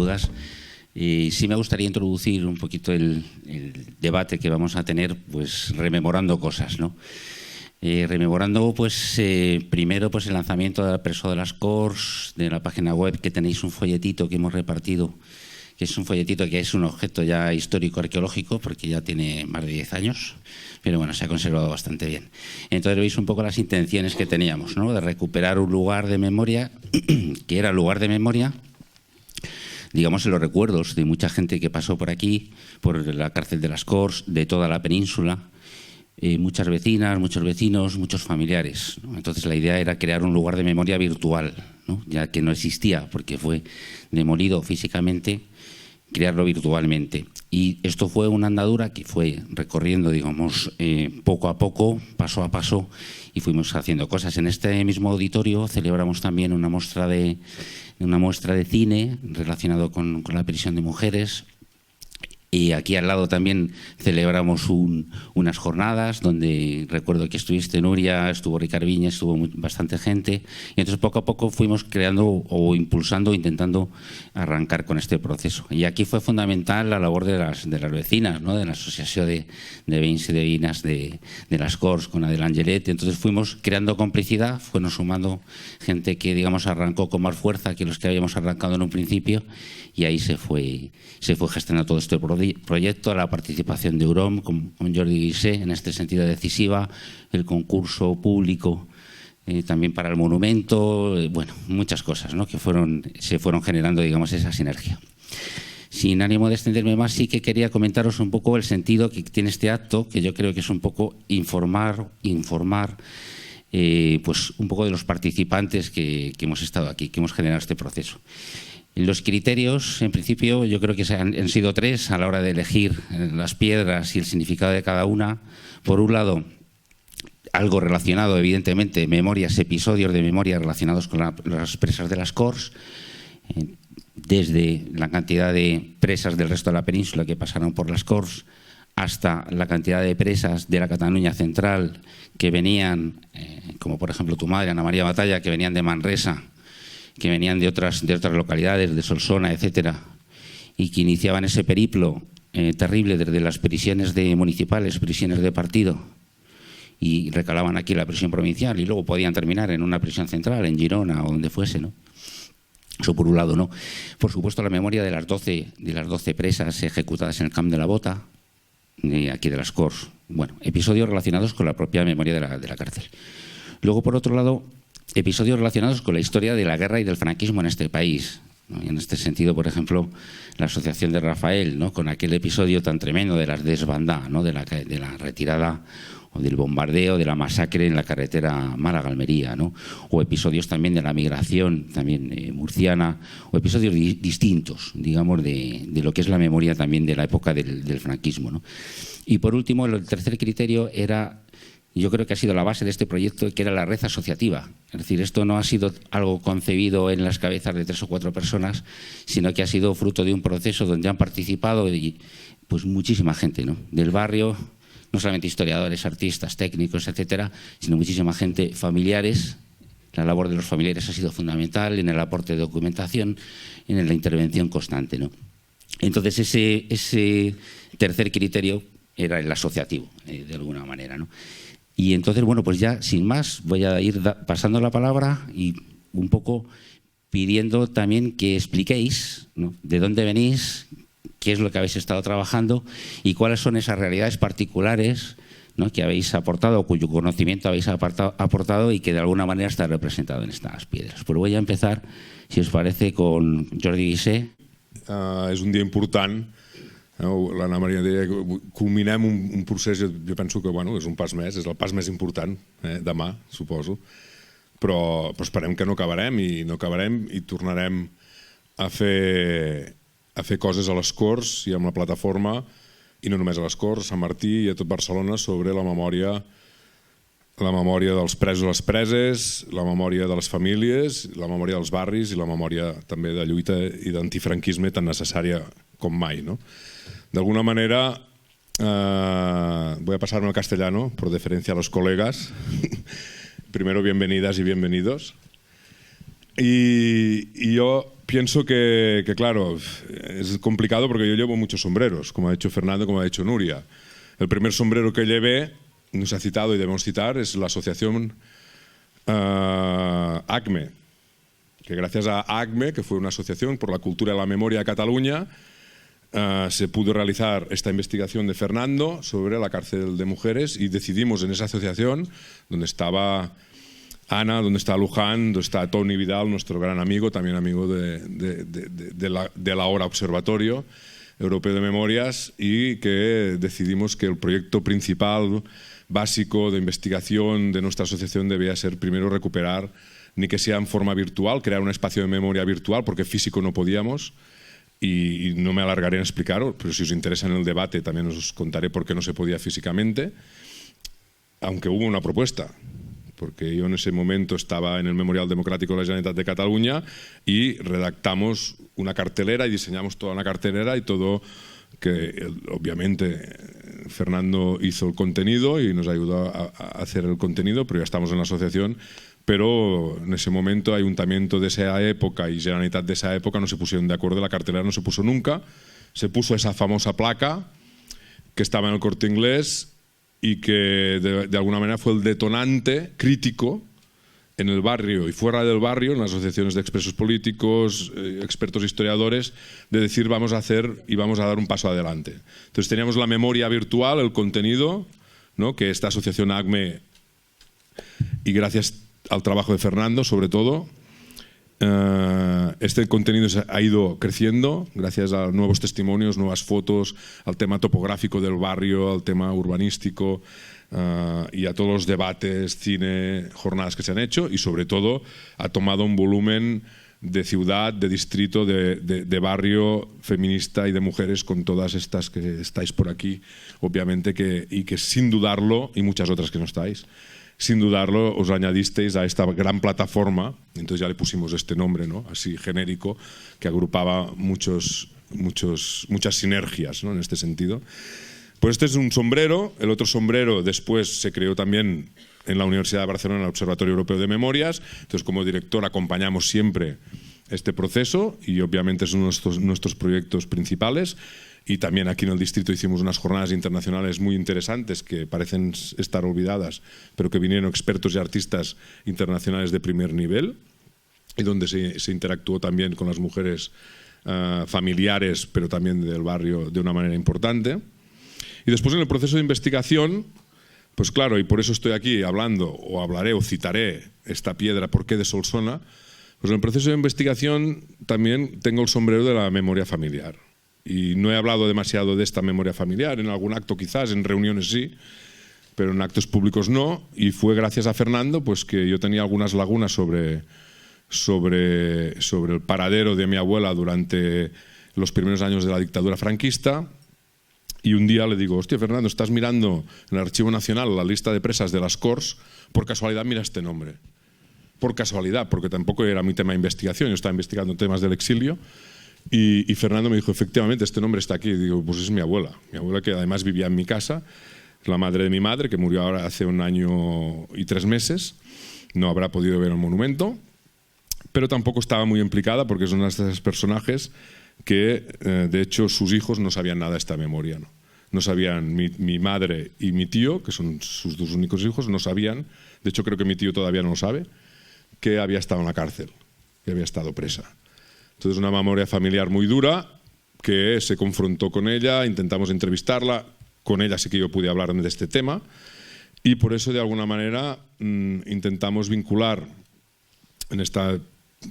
dudas. Sí me gustaría introducir un poquito el debate que vamos a tener, pues rememorando cosas, ¿no? Rememorando, pues primero, pues el lanzamiento del Preso de las Corts, de la página web, que tenéis un folletito que hemos repartido, que es un folletito que es un objeto ya histórico-arqueológico, porque ya tiene más de 10 años, pero bueno, se ha conservado bastante bien. Entonces veis un poco las intenciones que teníamos, ¿no? De recuperar un lugar de memoria, que era lugar de memoria, digamos, en los recuerdos de mucha gente que pasó por aquí, por la cárcel de las Corts, de toda la península, muchas vecinas, muchos vecinos, muchos familiares, ¿no? Entonces la idea era crear un lugar de memoria virtual, ¿no? Ya que no existía porque fue demolido físicamente, crearlo virtualmente. Y esto fue una andadura que fue recorriendo, digamos, poco a poco, paso a paso, y fuimos haciendo cosas. En este mismo auditorio celebramos también una muestra de cine relacionado con la prisión de mujeres. Y aquí al lado también celebramos unas jornadas donde recuerdo que estuviste, Nuria, estuvo Ricard Viña, estuvo bastante gente. Y entonces poco a poco fuimos creando o impulsando, intentando arrancar con este proceso. Y aquí fue fundamental la labor de las vecinas, ¿no? De la Asociación de Veïns y de Veïnes de las Corts con Adela Angelet. Entonces fuimos creando complicidad, fueron sumando gente que, digamos, arrancó con más fuerza que los que habíamos arrancado en un principio, y ahí se fue gestionando todo este proyecto, la participación de Eurom con Jordi Guissé, en este sentido decisiva, el concurso público también para el monumento, bueno, muchas cosas, ¿no? Que se fueron generando, digamos, esa sinergia. Sin ánimo de extenderme más, sí que quería comentaros un poco el sentido que tiene este acto, que yo creo que es un poco informar, pues un poco de los participantes que hemos estado aquí, que hemos generado este proceso. Los criterios, en principio, yo creo que han sido 3 a la hora de elegir las piedras y el significado de cada una. Por un lado, algo relacionado, evidentemente, memorias, episodios de memoria relacionados con las presas de las Corts, desde la cantidad de presas del resto de la península que pasaron por las Corts, hasta la cantidad de presas de la Cataluña central que venían, como por ejemplo tu madre, Ana María Batalla, que venían de Manresa, que venían de otras localidades, de Solsona, etcétera, y que iniciaban ese periplo terrible desde las prisiones municipales, prisiones de partido, y recalaban aquí en la prisión provincial, y luego podían terminar en una prisión central, en Girona o donde fuese, ¿no? Eso por un lado, ¿no? Por supuesto, la memoria de las 12 presas ejecutadas en el Camp de la Bota, aquí de las Corts. Bueno, episodios relacionados con la propia memoria de la cárcel. Luego, por otro lado, episodios relacionados con la historia de la guerra y del franquismo en este país, ¿no? Y en este sentido, por ejemplo, la asociación de Rafael, ¿no? Con aquel episodio tan tremendo de las desbandadas, ¿no? de la retirada o del bombardeo, de la masacre en la carretera Málaga-Almería, ¿no? O episodios también de la migración también murciana, o episodios distintos, digamos, de lo que es la memoria también de la época del franquismo, ¿no? Y por último, el tercer criterio era, yo creo que ha sido la base de este proyecto, que era la red asociativa. Es decir, esto no ha sido algo concebido en las cabezas de 3 o 4 personas, sino que ha sido fruto de un proceso donde han participado pues muchísima gente, ¿no? Del barrio, no solamente historiadores, artistas, técnicos, etcétera, sino muchísima gente, familiares. La labor de los familiares ha sido fundamental en el aporte de documentación, en la intervención constante, ¿no? Entonces ese tercer criterio era el asociativo, de alguna manera, ¿no? Y entonces, bueno, pues ya sin más voy a ir pasando la palabra y un poco pidiendo también que expliquéis, ¿no? De dónde venís, qué es lo que habéis estado trabajando y cuáles son esas realidades particulares, ¿no? Que habéis aportado, o cuyo conocimiento habéis aportado y que de alguna manera está representado en estas piedras. Pues voy a empezar, si os parece, con Jordi Guissé. És un dia important. L'Anna Maria deia que culminem un procés, jo penso que bueno, és un pas més, és el pas més important, demà, suposo, però esperem que no acabarem i tornarem a fer coses a les Corts i amb la plataforma, i no només a les Corts, a Sant Martí i a tot Barcelona, sobre la memòria dels presos i les preses, la memòria de les famílies, la memòria dels barris i la memòria també de lluita i d'antifranquisme tan necessària com mai, ¿no? De alguna manera, voy a pasarme al castellano, por deferencia a los colegas. Primero, bienvenidas y bienvenidos. Y yo pienso que, claro, es complicado porque yo llevo muchos sombreros, como ha dicho Fernando, como ha dicho Nuria. El primer sombrero que llevé, no se ha citado y debemos citar, es la asociación ACME, que gracias a ACME, que fue una asociación por la cultura y la memoria de Cataluña, se pudo realizar esta investigación de Fernando sobre la cárcel de mujeres y decidimos en esa asociación, donde estaba Ana, donde está Luján, donde está Tony Vidal, nuestro gran amigo, también amigo de la Hora Observatorio Europeo de Memorias, y que decidimos que el proyecto principal, básico de investigación de nuestra asociación debía ser primero recuperar, ni que sea en forma virtual, crear un espacio de memoria virtual, porque físico no podíamos, y no me alargaré en explicaros, pero si os interesa en el debate también os contaré por qué no se podía físicamente, aunque hubo una propuesta, porque yo en ese momento estaba en el Memorial Democrático de la Generalitat de Cataluña y redactamos una cartelera y diseñamos toda una cartelera y todo, que obviamente Fernando hizo el contenido y nos ayudó a hacer el contenido, pero ya estamos en la asociación. Pero en ese momento Ayuntamiento de esa época y Generalitat de esa época no se pusieron de acuerdo, la cartelera no se puso nunca, se puso esa famosa placa que estaba en el Corte Inglés y que de alguna manera fue el detonante crítico en el barrio y fuera del barrio, en las asociaciones de expresos políticos, expertos historiadores, de decir vamos a hacer y vamos a dar un paso adelante. Entonces teníamos la memoria virtual, el contenido, ¿no?, que esta asociación ACME, y gracias al trabajo de Fernando sobre todo, este contenido ha ido creciendo gracias a nuevos testimonios, nuevas fotos, al tema topográfico del barrio, al tema urbanístico y a todos los debates, cine, jornadas que se han hecho, y sobre todo ha tomado un volumen de ciudad, de distrito, de barrio feminista y de mujeres, con todas estas que estáis por aquí, obviamente, y que sin dudarlo, y muchas otras que no estáis, sin dudarlo os añadisteis a esta gran plataforma. Entonces ya le pusimos este nombre, ¿no?, así genérico, que agrupaba muchas sinergias, ¿no?, en este sentido. Pues este es un sombrero. El otro sombrero después se creó también en la Universidad de Barcelona, en el Observatorio Europeo de Memorias. Entonces, como director acompañamos siempre este proceso y obviamente es uno de nuestros proyectos principales. Y también aquí en el distrito hicimos unas jornadas internacionales muy interesantes que parecen estar olvidadas, pero que vinieron expertos y artistas internacionales de primer nivel, y donde se interactuó también con las mujeres familiares, pero también del barrio, de una manera importante. Y después, en el proceso de investigación, pues claro, y por eso estoy aquí hablando, o hablaré o citaré esta piedra, ¿por qué de Solsona? Pues en el proceso de investigación también tengo el sombrero de la memoria familiar. Y no he hablado demasiado de esta memoria familiar, en algún acto quizás, en reuniones sí, pero en actos públicos no. Y fue gracias a Fernando pues que yo tenía algunas lagunas sobre el paradero de mi abuela durante los primeros años de la dictadura franquista. Y un día le digo, hostia, Fernando, estás mirando en el Archivo Nacional la lista de presas de las Corts, por casualidad mira este nombre. Por casualidad, porque tampoco era mi tema de investigación, yo estaba investigando temas del exilio. Y Fernando me dijo, efectivamente, este nombre está aquí. Y digo, pues es mi abuela que además vivía en mi casa, la madre de mi madre, que murió ahora hace 1 año y 3 meses. No habrá podido ver el monumento, pero tampoco estaba muy implicada porque es uno de esos personajes que, de hecho, sus hijos no sabían nada de esta memoria, ¿no? No sabían, mi madre y mi tío, que son sus 2 únicos hijos, no sabían, de hecho creo que mi tío todavía no lo sabe, que había estado en la cárcel, que había estado presa. Entonces, una memoria familiar muy dura, que se confrontó con ella, intentamos entrevistarla, con ella sí que yo pude hablar de este tema, y por eso de alguna manera intentamos vincular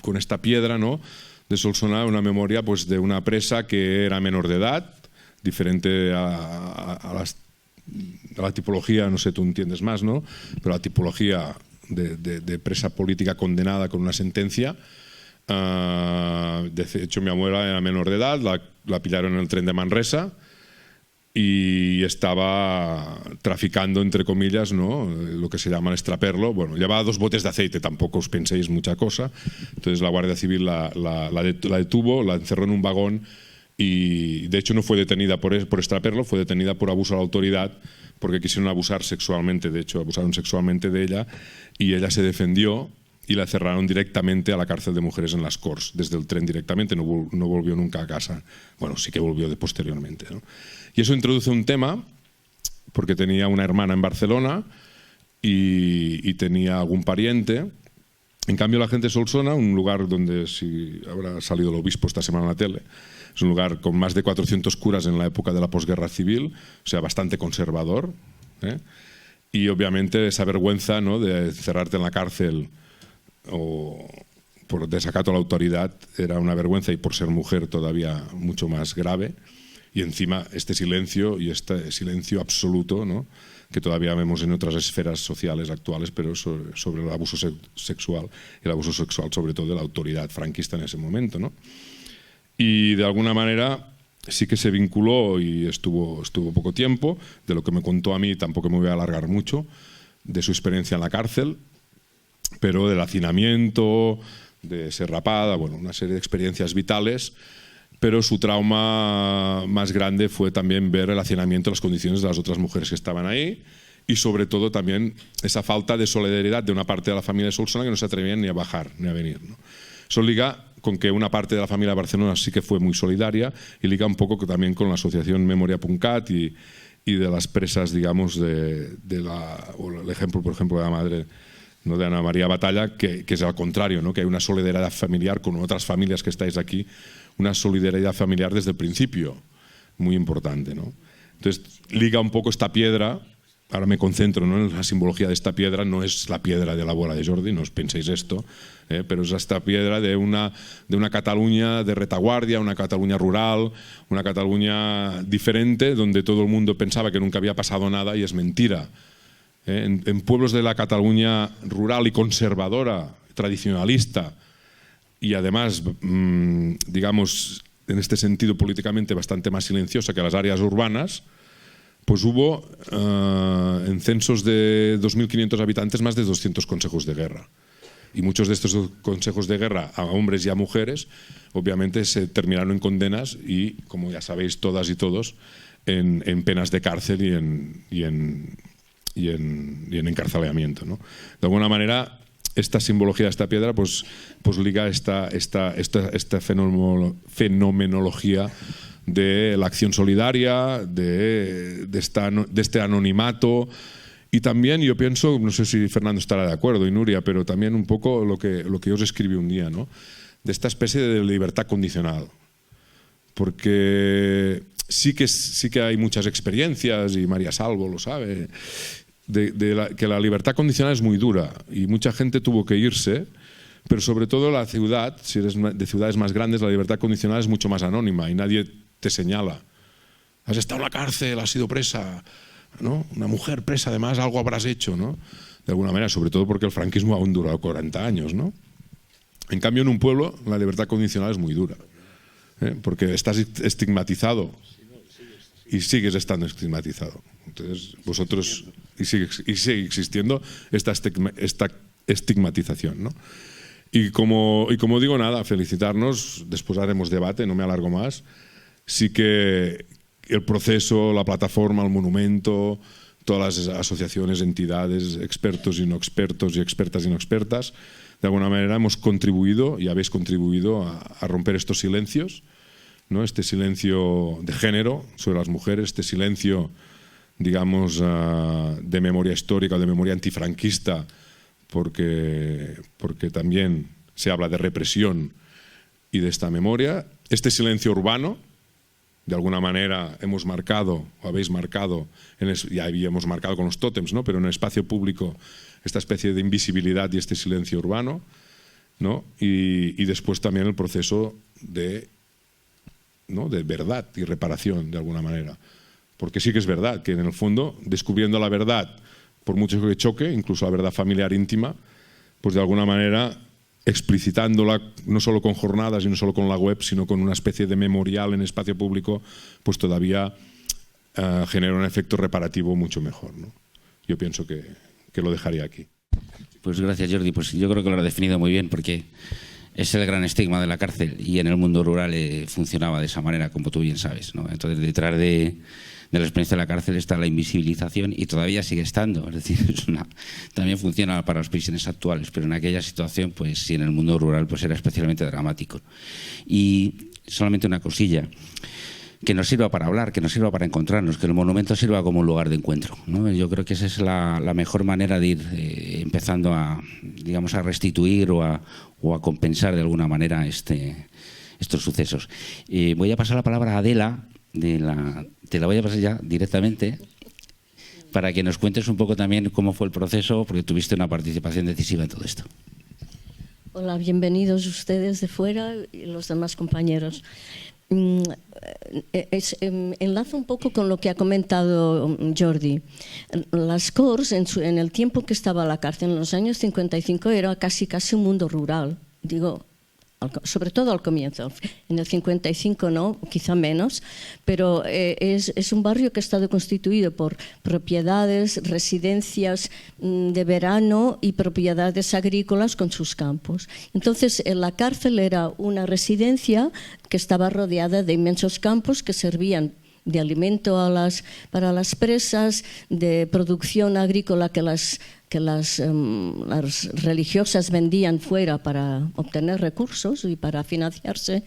con esta piedra, ¿no?, de Solsona, una memoria pues, de una presa que era menor de edad, diferente a la tipología, no sé, tú entiendes más, ¿no?, pero la tipología de presa política condenada con una sentencia. De hecho, mi abuela era menor de edad, la pillaron en el tren de Manresa y estaba traficando, entre comillas, ¿no?, lo que se llama el extraperlo. Bueno, llevaba 2 botes de aceite, tampoco os penséis mucha cosa. Entonces la Guardia Civil la detuvo, la encerró en un vagón y de hecho no fue detenida por extraperlo, fue detenida por abuso a la autoridad, porque quisieron abusar sexualmente. De hecho, abusaron sexualmente de ella y ella se defendió y la cerraron directamente a la cárcel de mujeres en las Corts, desde el tren directamente, no volvió nunca a casa. Bueno, sí que volvió posteriormente, ¿no? Y eso introduce un tema, porque tenía una hermana en Barcelona y tenía algún pariente. En cambio, la gente de Solsona, un lugar donde, si habrá salido el obispo esta semana en la tele, es un lugar con más de 400 curas en la época de la posguerra civil, o sea, bastante conservador, ¿eh? Y obviamente esa vergüenza, ¿no?, de encerrarte en la cárcel o por desacato a la autoridad era una vergüenza, y por ser mujer todavía mucho más grave. Y encima este silencio, y este silencio absoluto, ¿no?, que todavía vemos en otras esferas sociales actuales, pero sobre el abuso sexual, el abuso sexual sobre todo de la autoridad franquista en ese momento, ¿no? Y de alguna manera sí que se vinculó y estuvo poco tiempo. De lo que me contó a mí, tampoco me voy a alargar mucho, de su experiencia en la cárcel, pero del hacinamiento, de ser rapada, bueno, una serie de experiencias vitales, pero su trauma más grande fue también ver el hacinamiento, las condiciones de las otras mujeres que estaban ahí, y sobre todo también esa falta de solidaridad de una parte de la familia de Solsona que no se atrevían ni a bajar ni a venir, ¿no? Eso liga con que una parte de la familia de Barcelona sí que fue muy solidaria, y liga un poco también con la asociación Memoria.cat y de las presas, digamos, el ejemplo, por ejemplo, de la madre, ¿no?, de Ana María Batalla, que es al contrario, ¿no?, que hay una solidaridad familiar con otras familias que estáis aquí, una solidaridad familiar desde el principio, muy importante, ¿no? Entonces, liga un poco esta piedra. Ahora me concentro, ¿no?, en la simbología de esta piedra. No es la piedra de la bola de Jordi, no os penséis esto, pero es esta piedra de una Cataluña de retaguardia, una Cataluña rural, una Cataluña diferente, donde todo el mundo pensaba que nunca había pasado nada, y es mentira. En pueblos de la Cataluña rural y conservadora, tradicionalista, y además, digamos, en este sentido políticamente bastante más silenciosa que las áreas urbanas, pues hubo en censos de 2.500 habitantes más de 200 consejos de guerra. Y muchos de estos consejos de guerra a hombres y a mujeres, obviamente se terminaron en condenas y, como ya sabéis todas y todos, en penas de cárcel y en encarcelamiento, ¿no? De alguna manera, esta simbología de esta piedra pues liga esta fenomenología de la acción solidaria, de este anonimato, y también yo pienso, no sé si Fernando estará de acuerdo y Nuria, pero también un poco lo que yo os escribí un día, ¿no?, de esta especie de libertad condicional, porque sí que hay muchas experiencias, y María Salvo lo sabe, que la libertad condicional es muy dura y mucha gente tuvo que irse, pero sobre todo la ciudad, si eres de ciudades más grandes, la libertad condicional es mucho más anónima y nadie te señala. Has estado en la cárcel, has sido presa, ¿no?, una mujer presa, además algo habrás hecho, ¿no?, de alguna manera, sobre todo porque el franquismo aún duró 40 años, ¿no? En cambio, en un pueblo la libertad condicional es muy dura, porque estás estigmatizado y sigues estando estigmatizado. Entonces, vosotros, y sigue existiendo esta estigmatización, ¿no? Y como digo, nada, felicitarnos, después haremos debate, no me alargo más. Sí que el proceso, la plataforma, el monumento, todas las asociaciones, entidades, expertos y no expertos y expertas y no expertas, de alguna manera hemos contribuido y habéis contribuido a romper estos silencios, ¿no?, este silencio de género sobre las mujeres, este silencio, digamos, de memoria histórica o de memoria antifranquista, porque también se habla de represión y de esta memoria, este silencio urbano. De alguna manera hemos marcado, o habéis marcado, ya habíamos marcado con los tótems, ¿no?, pero en el espacio público esta especie de invisibilidad y este silencio urbano, ¿no?, y después también el proceso de verdad y reparación, de alguna manera. Porque sí que es verdad que en el fondo, descubriendo la verdad, por mucho que choque, incluso la verdad familiar íntima, pues de alguna manera explicitándola no solo con jornadas y no solo con la web, sino con una especie de memorial en espacio público, pues todavía genera un efecto reparativo mucho mejor, ¿no? Yo pienso que lo dejaría aquí. Pues gracias, Jordi. Pues yo creo que lo has definido muy bien, porque Es el gran estigma de la cárcel, y en el mundo rural funcionaba de esa manera, como tú bien sabes, ¿no? Entonces, detrás de la experiencia de la cárcel está la invisibilización, y todavía sigue estando. Es decir, también funciona para las prisiones actuales, pero en aquella situación, pues sí, en el mundo rural pues era especialmente dramático. Y solamente una cosilla: que nos sirva para hablar, que nos sirva para encontrarnos, que el monumento sirva como un lugar de encuentro, ¿no? Yo creo que esa es la mejor manera de ir empezando a, digamos, a restituir o a compensar de alguna manera estos sucesos. Voy a pasar la palabra a Adela, te la voy a pasar ya directamente, para que nos cuentes un poco también cómo fue el proceso, porque tuviste una participación decisiva en todo esto. Hola, bienvenidos ustedes de fuera y los demás compañeros. Enlazo un poco con lo que ha comentado Jordi. Las Corts, en el tiempo que estaba la cárcel, en los años 55, era casi un mundo rural. Digo, sobre todo al comienzo. En el 55 no, quizá menos, pero es un barrio que ha estado constituido por propiedades, residencias de verano y propiedades agrícolas con sus campos. Entonces, la cárcel era una residencia que estaba rodeada de inmensos campos que servían de alimento para las presas, de producción agrícola que las religiosas vendían fuera para obtener recursos y para financiarse,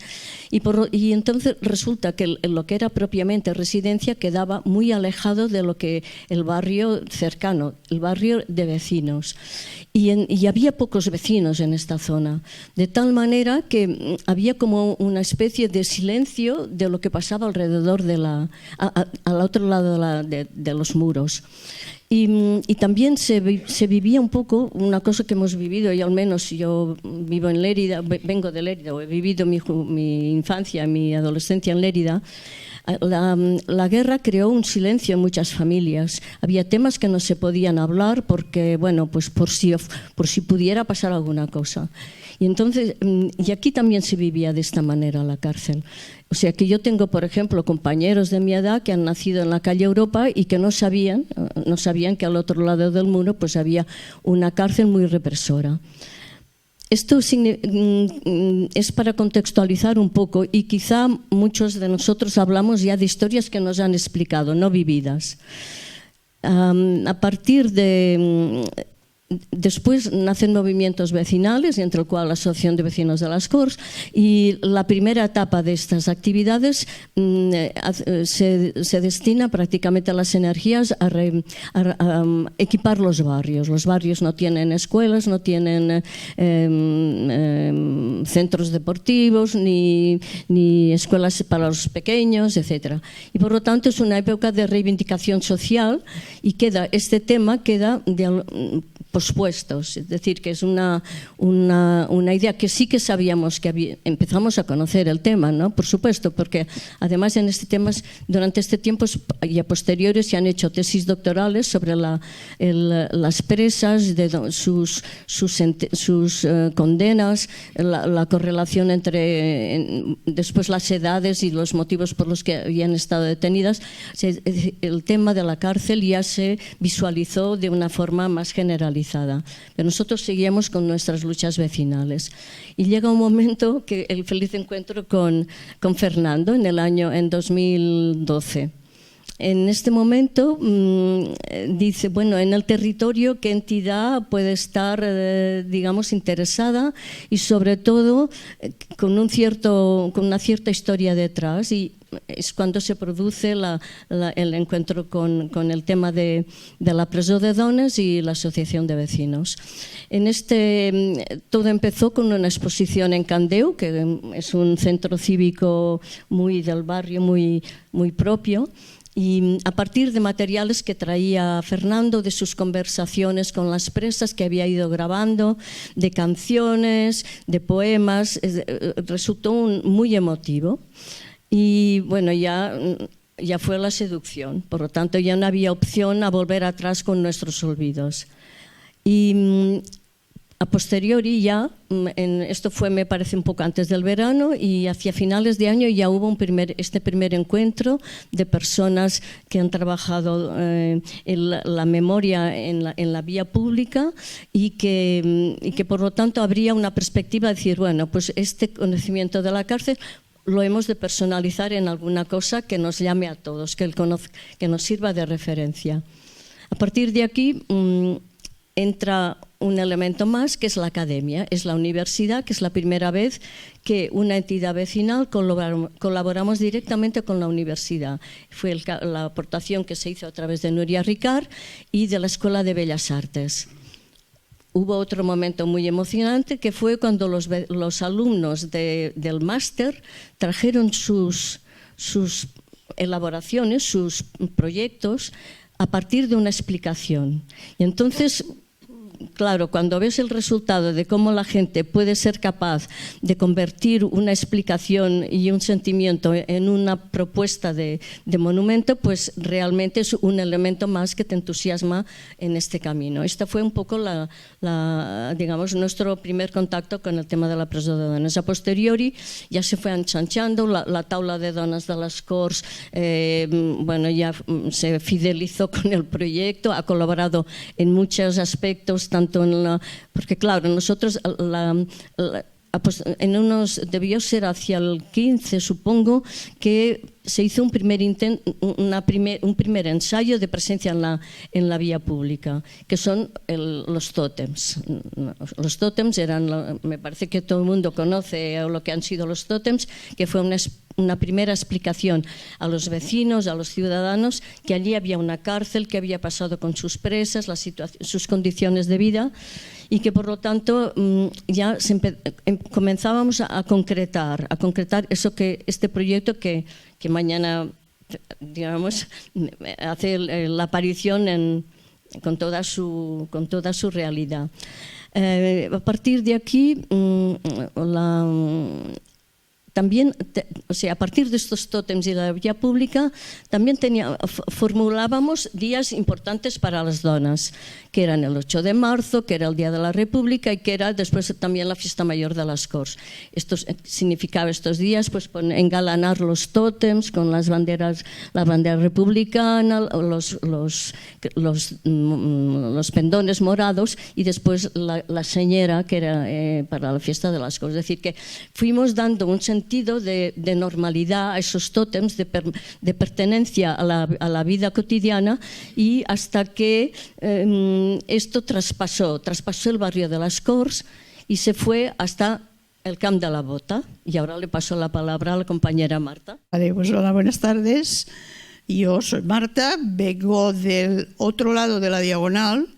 y entonces resulta que lo que era propiamente residencia quedaba muy alejado de lo que el barrio cercano, el barrio de vecinos, y había pocos vecinos en esta zona, de tal manera que había como una especie de silencio de lo que pasaba alrededor al otro lado de los muros. Y también se vivía un poco una cosa que hemos vivido, y al menos yo vivo en Lérida, vengo de Lérida, o he vivido mi infancia, mi adolescencia en Lérida. La guerra creó un silencio en muchas familias. Había temas que no se podían hablar porque, bueno, pues por si pudiera pasar alguna cosa. Y entonces, y aquí también se vivía de esta manera la cárcel. O sea que yo tengo, por ejemplo, compañeros de mi edad que han nacido en la calle Europa y que no sabían que al otro lado del muro pues había una cárcel muy represora. Esto es para contextualizar un poco, y quizá muchos de nosotros hablamos ya de historias que nos han explicado, no vividas. A partir de... Después nacen movimientos vecinales, entre el cual la Asociación de Vecinos de las Corts, y la primera etapa de estas actividades se destina prácticamente a las energías a equipar los barrios. Los barrios no tienen escuelas, no tienen centros deportivos, ni escuelas para los pequeños, etc. Y por lo tanto es una época de reivindicación social, y este tema queda pospuestos, es decir, que es una idea que sí que sabíamos que empezamos a conocer el tema, ¿no? Por supuesto, porque además durante este tiempo y a posteriores se han hecho tesis doctorales sobre las presas, sus condenas, la correlación entre después las edades y los motivos por los que habían estado detenidas. El tema de la cárcel ya se visualizó de una forma más generalizada. Pero nosotros seguíamos con nuestras luchas vecinales. Y llega un momento que el feliz encuentro con Fernando en 2012. En este momento dice, bueno, en el territorio, ¿qué entidad puede estar, digamos, interesada, y sobre todo con una cierta historia detrás? Y es cuando se produce el encuentro con el tema de la presó de dones y la asociación de vecinos. Todo empezó con una exposición en Candeu, que es un centro cívico muy del barrio, muy, muy propio. Y a partir de materiales que traía Fernando, de sus conversaciones con las presas que había ido grabando, de canciones, de poemas, resultó muy emotivo. Y bueno, ya fue la seducción, por lo tanto ya no había opción a volver atrás con nuestros olvidos. Y A posteriori ya, esto fue me parece un poco antes del verano, y hacia finales de año ya hubo este primer encuentro de personas que han trabajado en la memoria en la vía pública y que por lo tanto habría una perspectiva de decir, bueno, pues este conocimiento de la cárcel lo hemos de personalizar en alguna cosa que nos llame a todos, que nos sirva de referencia. A partir de aquí entra un elemento más, que es la academia, es la universidad, que es la primera vez que una entidad vecinal colaboramos directamente con la universidad. Fue la aportación que se hizo a través de Nuria Ricard y de la Escuela de Bellas Artes. Hubo otro momento muy emocionante, que fue cuando los alumnos del máster trajeron sus elaboraciones, sus proyectos, a partir de una explicación. Y entonces, claro, cuando ves el resultado de cómo la gente puede ser capaz de convertir una explicación y un sentimiento en una propuesta de monumento, pues realmente es un elemento más que te entusiasma en este camino. Esta fue un poco digamos, nuestro primer contacto con el tema de la presó de dones. A posteriori ya se fue ensanchando, la taula de dones de les Corts bueno, ya se fidelizó con el proyecto, ha colaborado en muchos aspectos, tanto porque claro, nosotros debió ser hacia el 15, supongo, que se hizo un primer ensayo de presencia en la vía pública, que son los tótems. Los tótems eran, me parece que todo el mundo conoce lo que han sido los tótems, que fue una primera explicación a los vecinos, a los ciudadanos, que allí había una cárcel, que había pasado con sus presas, sus condiciones de vida, y que por lo tanto ya comenzábamos a concretar este proyecto que mañana, digamos, hace la aparición con toda su realidad. A partir de aquí, también, o sea, a partir de estos tótems y la vía pública, también formulábamos días importantes para las donas, que eran el 8 de marzo, que era el Día de la República y que era después también la Fiesta Mayor de las Corts. Esto significaba estos días pues engalanar los tótems con las banderas, la bandera republicana, los pendones morados y después la señera, que era para la Fiesta de las Corts. Es decir, que fuimos dando un sentido de normalidad a esos tótems, de pertenencia a la vida cotidiana, y hasta que esto traspasó el barrio de las Corts y se fue hasta el Camp de la Bota. Y ahora le paso la palabra a la compañera Marta. Vale, pues hola, buenas tardes. Yo soy Marta, vengo del otro lado de la diagonal,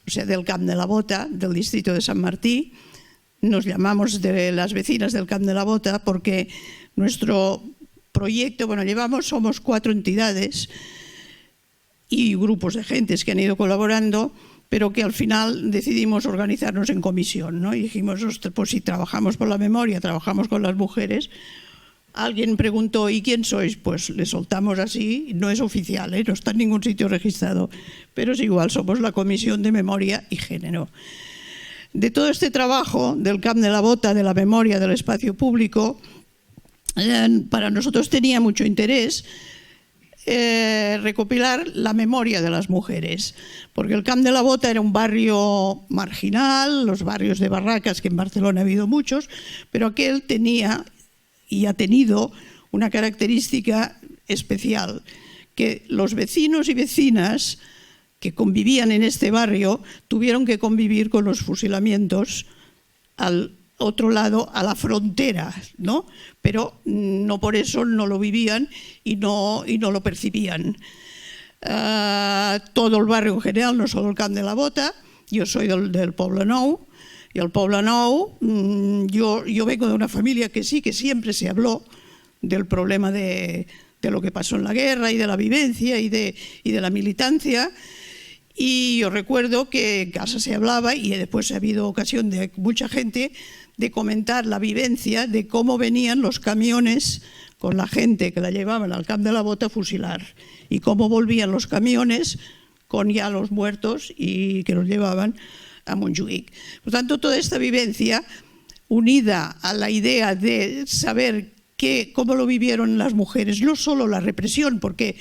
o sea, del Camp de la Bota, del distrito de San Martí. Nos llamamos de las vecinas del Camp de la Bota porque nuestro proyecto, bueno, somos 4 entidades y grupos de gentes que han ido colaborando, pero que al final decidimos organizarnos en comisión, ¿no? Y dijimos, pues si trabajamos por la memoria, trabajamos con las mujeres. Alguien preguntó, ¿y quién sois? Pues le soltamos así, no es oficial, no está en ningún sitio registrado, pero es igual, somos la Comisión de Memoria y Género. De todo este trabajo del Camp de la Bota, de la memoria del espacio público, para nosotros tenía mucho interés recopilar la memoria de las mujeres, porque el Camp de la Bota era un barrio marginal, los barrios de barracas, que en Barcelona ha habido muchos, pero aquel tenía y ha tenido una característica especial, que los vecinos y vecinas que convivían en este barrio tuvieron que convivir con los fusilamientos al otro lado, a la frontera, ¿no? Pero no por eso no lo vivían y no lo percibían. Todo el barrio en general, no solo el Camp de la Bota. Yo soy del Poblenou, y el Poblenou, yo vengo de una familia que sí, que siempre se habló del problema de lo que pasó en la guerra y de la vivencia y de la militancia. Y yo recuerdo que en casa se hablaba, y después ha habido ocasión de mucha gente de comentar la vivencia de cómo venían los camiones con la gente que la llevaban al Camp de la Bota a fusilar, y cómo volvían los camiones con ya los muertos y que los llevaban a Montjuïc. Por tanto, toda esta vivencia, unida a la idea de saber cómo lo vivieron las mujeres, no solo la represión, porque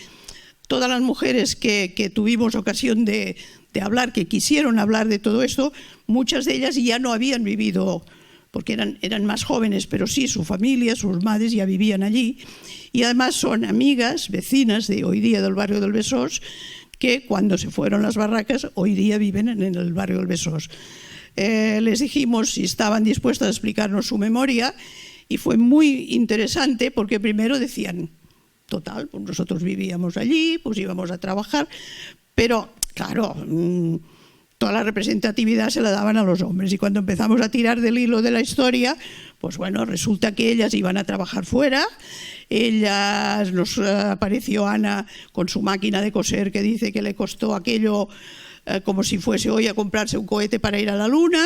todas las mujeres que tuvimos ocasión de hablar, que quisieron hablar de todo esto, muchas de ellas ya no habían vivido, porque eran más jóvenes, pero sí su familia, sus madres ya vivían allí, y además son amigas, vecinas de hoy día del barrio del Besós, que cuando se fueron las barracas, hoy día viven en el barrio del Besós. Les dijimos si estaban dispuestas a explicarnos su memoria, y fue muy interesante porque primero decían, total, pues nosotros vivíamos allí, pues íbamos a trabajar, pero claro, toda la representatividad se la daban a los hombres, y cuando empezamos a tirar del hilo de la historia, pues bueno, resulta que ellas iban a trabajar fuera. Ellas, nos apareció Ana con su máquina de coser que dice que le costó aquello como si fuese hoy a comprarse un cohete para ir a la luna.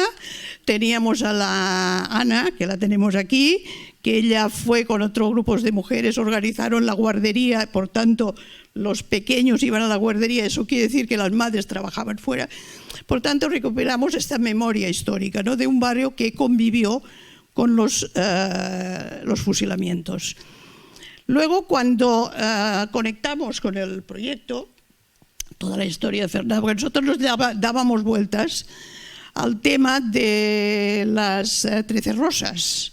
Teníamos a la Ana, que la tenemos aquí, que ella fue con otros grupos de mujeres, organizaron la guardería, por tanto los pequeños iban a la guardería, eso quiere decir que las madres trabajaban fuera. Por tanto, recuperamos esta memoria histórica, ¿no?, de un barrio que convivió con los fusilamientos. Luego, cuando conectamos con el proyecto, toda la historia de Fernando, porque nosotros nos dábamos vueltas al tema de las 13 rosas.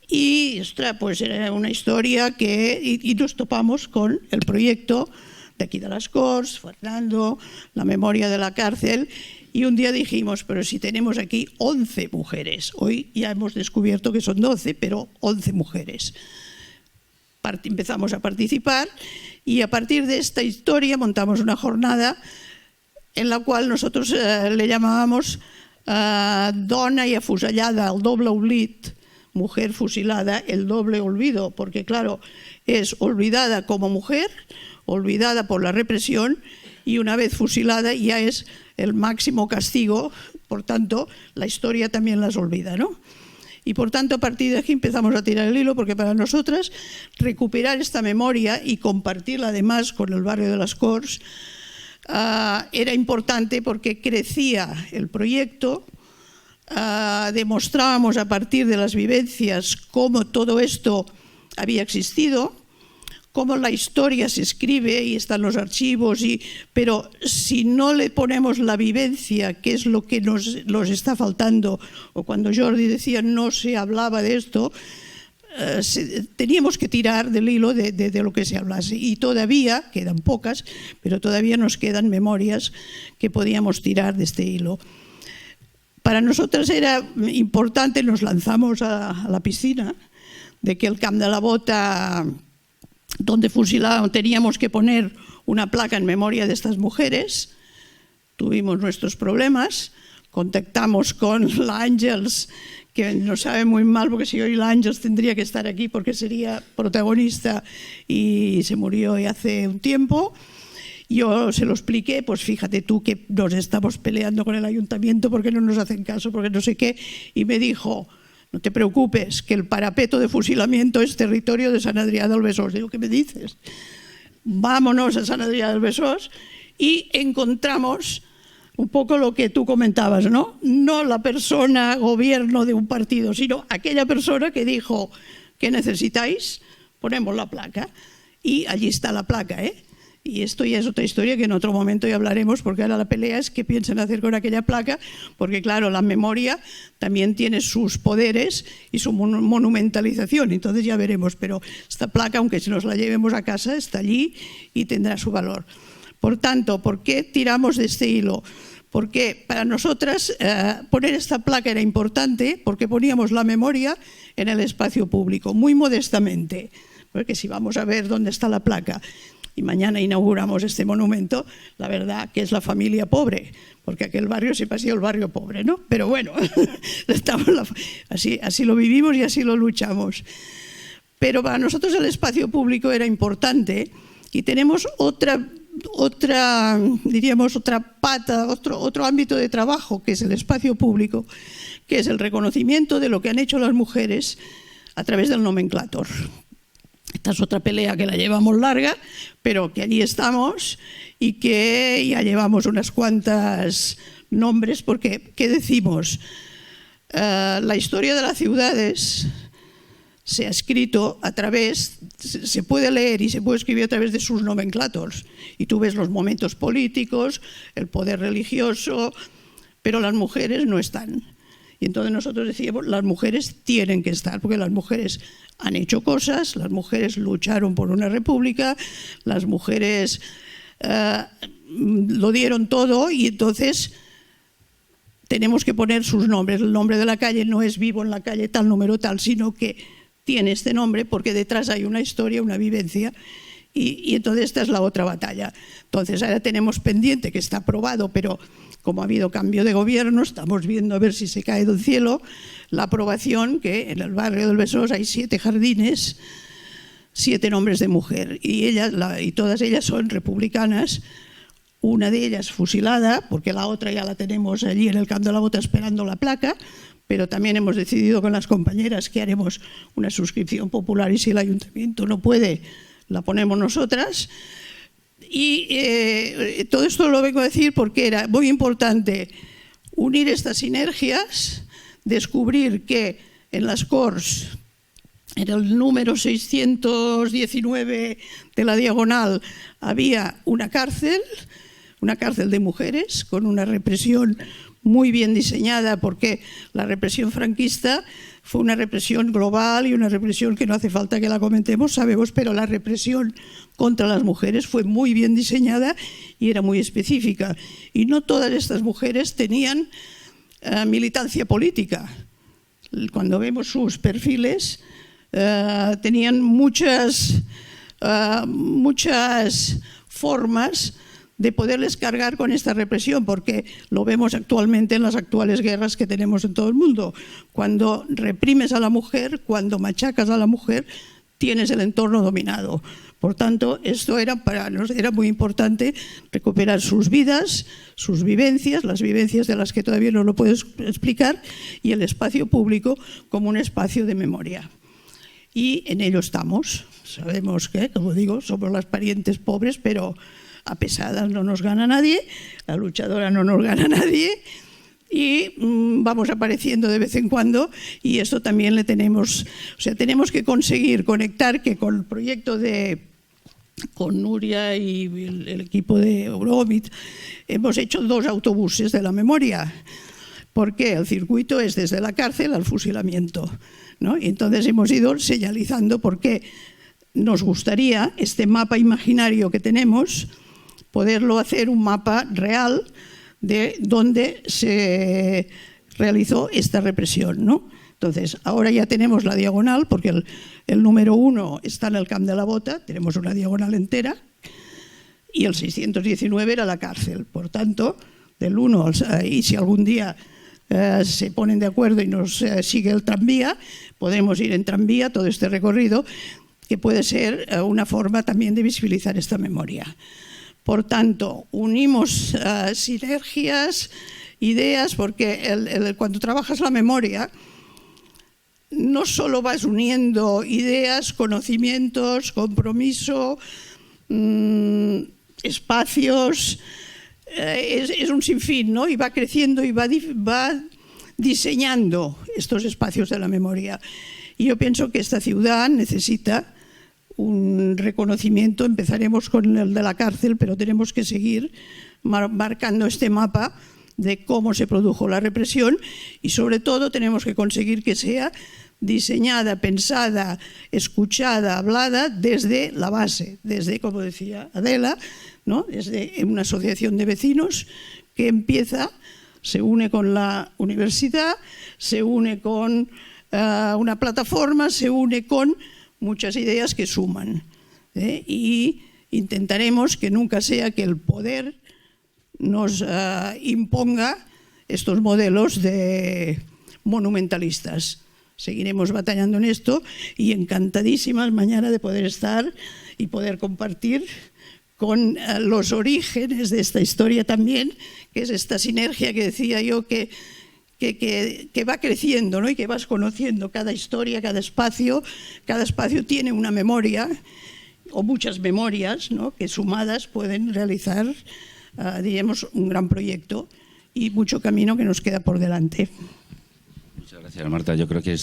Y, ostras, pues era una historia y nos topamos con el proyecto de aquí de las Corts, Fernando, la memoria de la cárcel, y un día dijimos, pero si tenemos aquí 11 mujeres, hoy ya hemos descubierto que son 12, pero 11 mujeres. Empezamos a participar y a partir de esta historia montamos una jornada en la cual nosotros le llamábamos Dona y afusellada, el doble oblit, mujer fusilada, el doble olvido, porque claro, es olvidada como mujer, olvidada por la represión, y una vez fusilada ya es el máximo castigo, por tanto la historia también las olvida, ¿no? Y por tanto, a partir de aquí empezamos a tirar el hilo, porque para nosotras recuperar esta memoria y compartirla además con el barrio de las Corts era importante, porque crecía el proyecto, demostrábamos a partir de las vivencias cómo todo esto había existido, cómo la historia se escribe y están los archivos, pero si no le ponemos la vivencia, que es lo que nos está faltando, o cuando Jordi decía no se hablaba de esto, teníamos que tirar del hilo de lo que se hablase, y todavía quedan pocas, pero todavía nos quedan memorias que podíamos tirar de este hilo. Para nosotras era importante, nos lanzamos a la piscina, de que el Camp de la Bota, donde fusilaron, teníamos que poner una placa en memoria de estas mujeres. Tuvimos nuestros problemas, contactamos con la Àngels, que nos sabe muy mal, porque si hoy la Àngels tendría que estar aquí porque sería protagonista, y se murió hace un tiempo. Yo se lo expliqué, pues fíjate tú que nos estamos peleando con el ayuntamiento porque no nos hacen caso, porque no sé qué, y me dijo, no te preocupes, que el parapeto de fusilamiento es territorio de Sant Adrià del Besós. Digo, ¿qué me dices? Vámonos a Sant Adrià del Besós, y encontramos un poco lo que tú comentabas, ¿no? No la persona gobierno de un partido, sino aquella persona que dijo, ¿qué necesitáis? Ponemos la placa. Y allí está la placa, ¿eh? Y esto ya es otra historia que en otro momento ya hablaremos, porque ahora la pelea es qué piensan hacer con aquella placa, porque claro, la memoria también tiene sus poderes y su monumentalización, entonces ya veremos, pero esta placa, aunque si nos la llevemos a casa, está allí y tendrá su valor. Por tanto, ¿por qué tiramos de este hilo? Porque para nosotras poner esta placa era importante, porque poníamos la memoria en el espacio público, muy modestamente, porque si vamos a ver dónde está la placa, y mañana inauguramos este monumento, la verdad que es la familia pobre, porque aquel barrio siempre ha sido el barrio pobre, ¿no? Pero bueno, así lo vivimos y así lo luchamos. Pero para nosotros el espacio público era importante, y tenemos otra pata, otro ámbito de trabajo, que es el espacio público, que es el reconocimiento de lo que han hecho las mujeres a través del nomenclator. Esta es otra pelea que la llevamos larga, pero que allí estamos y que ya llevamos unas cuantas nombres, porque, ¿qué decimos? La historia de las ciudades se ha escrito a través, se puede leer y se puede escribir a través de sus nomenclatos. Y tú ves los momentos políticos, el poder religioso, pero las mujeres no están. Y entonces nosotros decíamos, las mujeres tienen que estar, porque las mujeres han hecho cosas, las mujeres lucharon por una república, las mujeres lo dieron todo, y entonces tenemos que poner sus nombres. El nombre de la calle no es vivo en la calle tal número tal, sino que tiene este nombre porque detrás hay una historia, una vivencia, y entonces esta es la otra batalla. Entonces ahora tenemos pendiente, que está aprobado, pero como ha habido cambio de gobierno, estamos viendo a ver si se cae del cielo, la aprobación que en el barrio del Besós hay 7 jardines, 7 nombres de mujer, y todas ellas son republicanas. Una de ellas fusilada, porque la otra ya la tenemos allí en el Camp de la Bota esperando la placa, pero también hemos decidido con las compañeras que haremos una suscripción popular, y si el ayuntamiento no puede, la ponemos nosotras. Y todo esto lo vengo a decir porque era muy importante unir estas sinergias, descubrir que en las Corts, en el número 619 de la Diagonal, había una cárcel de mujeres con una represión muy bien diseñada, porque la represión franquista fue una represión global y una represión que no hace falta que la comentemos, sabemos, pero la represión contra las mujeres fue muy bien diseñada y era muy específica. Y no todas estas mujeres tenían militancia política. Cuando vemos sus perfiles, tenían muchas formas de poderles cargar con esta represión, porque lo vemos actualmente en las actuales guerras que tenemos en todo el mundo. Cuando reprimes a la mujer, cuando machacas a la mujer, tienes el entorno dominado. Por tanto, esto era para nos era muy importante recuperar sus vidas, sus vivencias, las vivencias de las que todavía no lo puedo explicar, y el espacio público como un espacio de memoria. Y en ello estamos. Sabemos que, como digo, somos las parientes pobres, pero a pesadas no nos gana nadie, la luchadora no nos gana nadie, y vamos apareciendo de vez en cuando, y esto también le tenemos, o sea, tenemos que conseguir conectar, que con el proyecto con Nuria y el equipo de Euromit hemos hecho 2 autobuses de la memoria, porque el circuito es desde la cárcel al fusilamiento, ¿no? Y entonces hemos ido señalizando, porque nos gustaría este mapa imaginario que tenemos, poderlo hacer un mapa real de dónde se realizó esta represión, ¿no? Entonces, ahora ya tenemos la diagonal, porque el número 1 está en el Camp de la Bota, tenemos una diagonal entera, y el 619 era la cárcel. Por tanto, del 1 y si algún día se ponen de acuerdo y nos sigue el tranvía, podremos ir en tranvía todo este recorrido, que puede ser una forma también de visibilizar esta memoria. Por tanto, unimos sinergias, ideas, porque cuando trabajas la memoria, no solo vas uniendo ideas, conocimientos, compromiso, espacios, es un sinfín, ¿no? Y va creciendo y va diseñando estos espacios de la memoria. Y yo pienso que esta ciudad necesita un reconocimiento. Empezaremos con el de la cárcel, pero tenemos que seguir marcando este mapa de cómo se produjo la represión, y sobre todo tenemos que conseguir que sea diseñada, pensada, escuchada, hablada desde la base, desde, como decía Adela, ¿no? Desde una asociación de vecinos que empieza, se une con la universidad, se une con una plataforma, se une con muchas ideas que suman, y intentaremos que nunca sea que el poder nos imponga estos modelos de monumentalistas. Seguiremos batallando en esto, y encantadísimas mañana de poder estar y poder compartir con los orígenes de esta historia también, que es esta sinergia que decía yo que que va creciendo, ¿no? Y que vas conociendo cada historia, cada espacio tiene una memoria o muchas memorias, ¿no? Que sumadas pueden realizar, diríamos, un gran proyecto y mucho camino que nos queda por delante. Muchas gracias, Marta. Yo creo que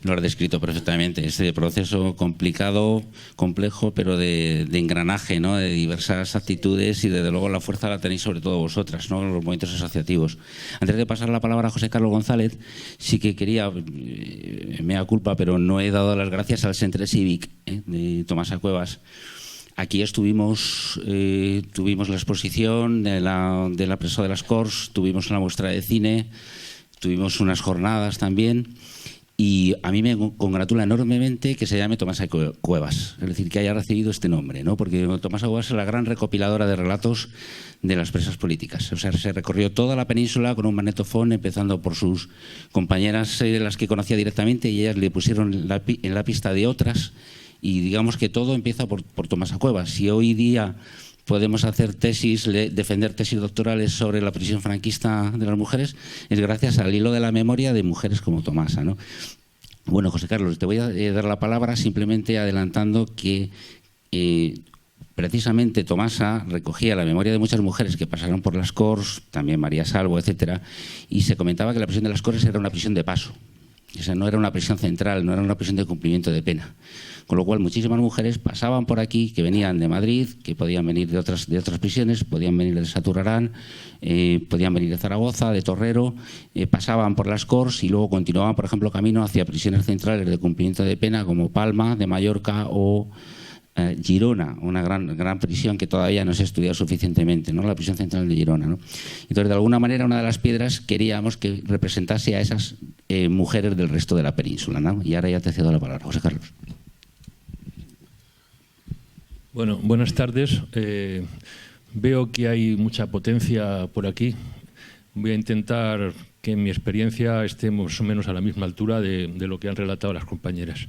lo has descrito perfectamente. Este proceso complicado, complejo, pero de engranaje, ¿no? De diversas actitudes y desde luego la fuerza la tenéis sobre todo vosotras, ¿no? Los movimientos asociativos. Antes de pasar la palabra a José Carlos González, sí que quería, mea culpa, pero no he dado las gracias al Centre Cívic de Tomasa Cuevas. Aquí tuvimos la exposición de la Presó de las Corts, tuvimos una muestra de cine, tuvimos unas jornadas también. Y a mí me congratula enormemente que se llame Tomasa Cuevas, es decir, que haya recibido este nombre, ¿no? Porque Tomasa Cuevas es la gran recopiladora de relatos de las presas políticas. O sea, se recorrió toda la península con un magnetofón, empezando por sus compañeras, las que conocía directamente, y ellas le pusieron en la pista de otras, y digamos que todo empieza por Tomasa Cuevas. Si hoy día podemos hacer defender tesis doctorales sobre la prisión franquista de las mujeres, es gracias al hilo de la memoria de mujeres como Tomasa, ¿no? Bueno, José Carlos, te voy a dar la palabra simplemente adelantando que precisamente Tomasa recogía la memoria de muchas mujeres que pasaron por las Corts, también María Salvo, etcétera, y se comentaba que la prisión de las Corts era una prisión de paso. O sea, no era una prisión central, no era una prisión de cumplimiento de pena. Con lo cual, muchísimas mujeres pasaban por aquí, que venían de Madrid, que podían venir de otras prisiones, podían venir de Saturarán, podían venir de Zaragoza, de Torrero, pasaban por las Corts y luego continuaban, por ejemplo, camino hacia prisiones centrales de cumplimiento de pena como Palma, de Mallorca o Girona, una gran prisión que todavía no se ha estudiado suficientemente, ¿no? La prisión central de Girona, ¿no? Entonces, de alguna manera, una de las piedras queríamos que representase a esas mujeres del resto de la península, ¿no? Y ahora ya te cedo la palabra, José Carlos. Bueno, buenas tardes. Veo que hay mucha potencia por aquí. Voy a intentar que mi experiencia esté más o menos a la misma altura de lo que han relatado las compañeras.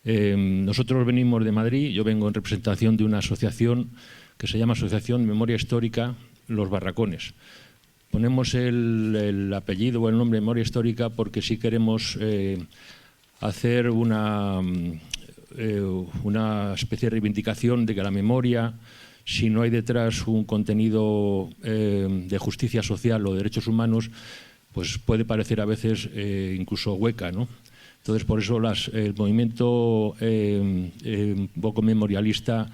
Nosotros venimos de Madrid, yo vengo en representación de una asociación que se llama Asociación de Memoria Histórica Los Barracones. Ponemos el apellido o el nombre Memoria Histórica porque sí queremos hacer una especie de reivindicación de que la memoria, si no hay detrás un contenido de justicia social o de derechos humanos, pues puede parecer a veces incluso hueca, ¿no? Entonces, por eso el movimiento un poco memorialista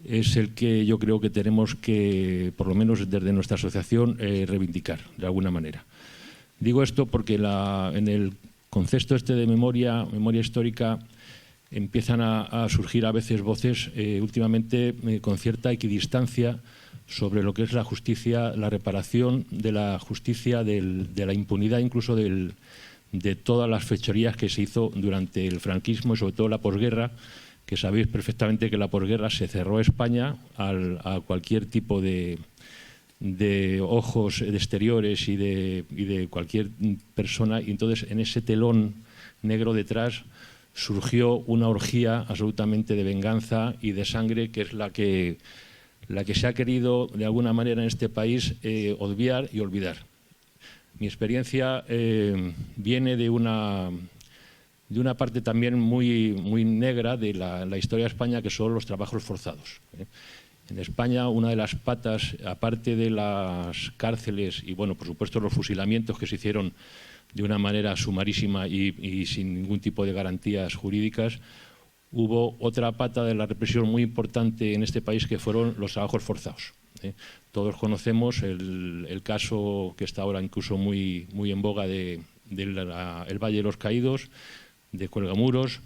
es el que yo creo que tenemos que, por lo menos desde nuestra asociación, reivindicar de alguna manera. Digo esto porque en el concepto de memoria histórica, empiezan a surgir a veces voces últimamente con cierta equidistancia sobre lo que es la justicia, la reparación de la justicia, de la impunidad incluso de todas las fechorías que se hizo durante el franquismo y sobre todo la posguerra, que sabéis perfectamente que la posguerra se cerró España a cualquier tipo de ojos de exteriores y de cualquier persona, y entonces en ese telón negro detrás surgió una orgía absolutamente de venganza y de sangre, que es la que se ha querido de alguna manera en este país obviar y olvidar. Mi experiencia viene de una parte también muy negra de la historia de España, que son los trabajos forzados. En España, una de las patas, aparte de las cárceles y, bueno, por supuesto, los fusilamientos que se hicieron de una manera sumarísima y sin ningún tipo de garantías jurídicas, hubo otra pata de la represión muy importante en este país, que fueron los trabajos forzados. Todos conocemos el caso que está ahora incluso muy en boga del Valle de los Caídos, de Cuelgamuros,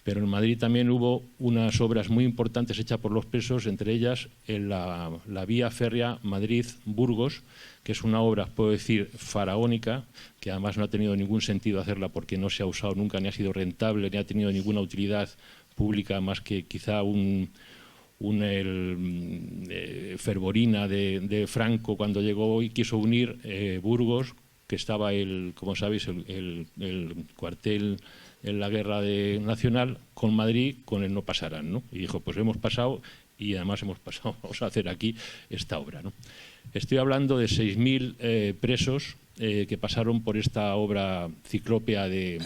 pero en Madrid también hubo unas obras muy importantes hechas por los presos, entre ellas la vía férrea Madrid-Burgos, que es una obra, puedo decir, faraónica, que además no ha tenido ningún sentido hacerla porque no se ha usado nunca, ni ha sido rentable, ni ha tenido ninguna utilidad pública más que quizá fervorina de Franco cuando llegó y quiso unir Burgos, que estaba, como sabéis, el cuartel en la guerra nacional, con Madrid, con el no pasarán, ¿no? Y dijo, pues hemos pasado y además hemos pasado, vamos a hacer aquí esta obra, ¿no? Estoy hablando de 6.000 presos que pasaron por esta obra ciclópea de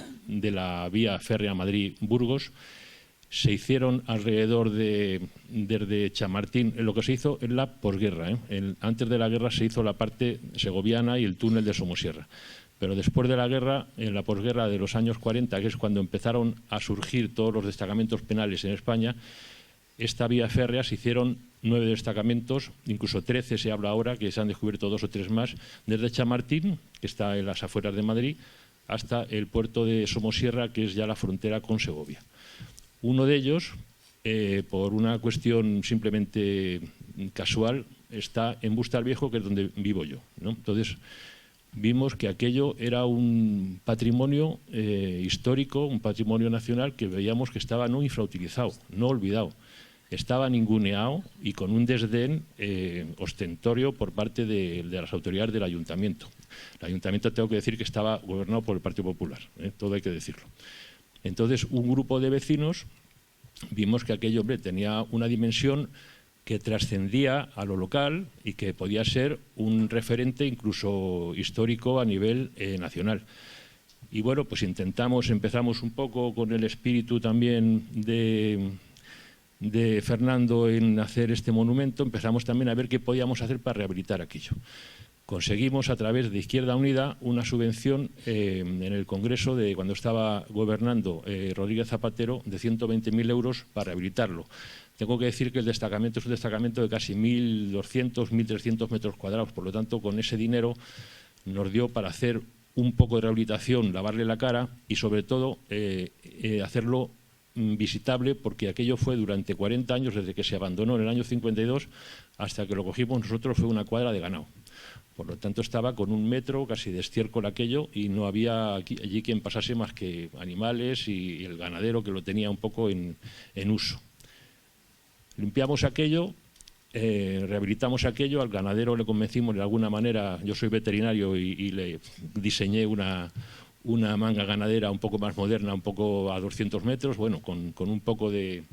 la vía férrea Madrid-Burgos. Se hicieron alrededor desde Chamartín, lo que se hizo en la posguerra. Antes de la guerra se hizo la parte segoviana y el túnel de Somosierra. Pero después de la guerra, en la posguerra de los años 40, que es cuando empezaron a surgir todos los destacamentos penales en España, esta vía férrea se hicieron 9 destacamentos, incluso 13 se habla ahora, que se han descubierto 2 o 3 más, desde Chamartín, que está en las afueras de Madrid, hasta el puerto de Somosierra, que es ya la frontera con Segovia. Uno de ellos, por una cuestión simplemente casual, está en Bustalviejo, que es donde vivo yo, ¿no? Entonces, vimos que aquello era un patrimonio histórico, un patrimonio nacional que veíamos que estaba no infrautilizado, no olvidado. Estaba ninguneado y con un desdén ostentorio por parte de las autoridades del ayuntamiento. El ayuntamiento, tengo que decir, que estaba gobernado por el Partido Popular, todo hay que decirlo. Entonces, un grupo de vecinos vimos que aquello, hombre, tenía una dimensión que trascendía a lo local y que podía ser un referente incluso histórico a nivel nacional. Y bueno, pues empezamos un poco con el espíritu también de Fernando en hacer este monumento, empezamos también a ver qué podíamos hacer para rehabilitar aquello. Conseguimos a través de Izquierda Unida una subvención en el Congreso de cuando estaba gobernando Rodríguez Zapatero de 120.000 euros para rehabilitarlo. Tengo que decir que el destacamento es un destacamento de casi 1.200, 1.300 metros cuadrados, por lo tanto con ese dinero nos dio para hacer un poco de rehabilitación, lavarle la cara y sobre todo hacerlo visitable, porque aquello fue durante 40 años, desde que se abandonó en el año 52 hasta que lo cogimos nosotros, fue una cuadra de ganado. Por lo tanto, estaba con 1 metro casi de estiércol aquello y no había allí quien pasase más que animales y el ganadero, que lo tenía un poco en uso. Limpiamos aquello, rehabilitamos aquello, al ganadero le convencimos de alguna manera, yo soy veterinario y le diseñé una manga ganadera un poco más moderna, un poco a 200 metros, bueno, con un poco de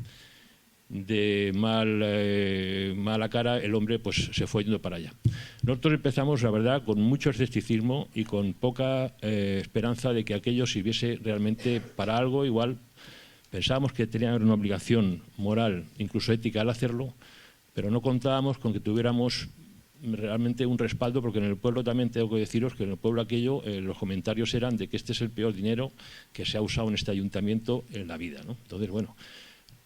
mala cara, el hombre pues se fue yendo para allá. Nosotros empezamos, la verdad, con mucho escepticismo y con poca esperanza de que aquello sirviese realmente para algo. Igual pensábamos que tenían una obligación moral, incluso ética, al hacerlo, pero no contábamos con que tuviéramos realmente un respaldo, porque en el pueblo también tengo que deciros que en el pueblo aquello los comentarios eran de que este es el peor dinero que se ha usado en este ayuntamiento en la vida, ¿no? Entonces, bueno,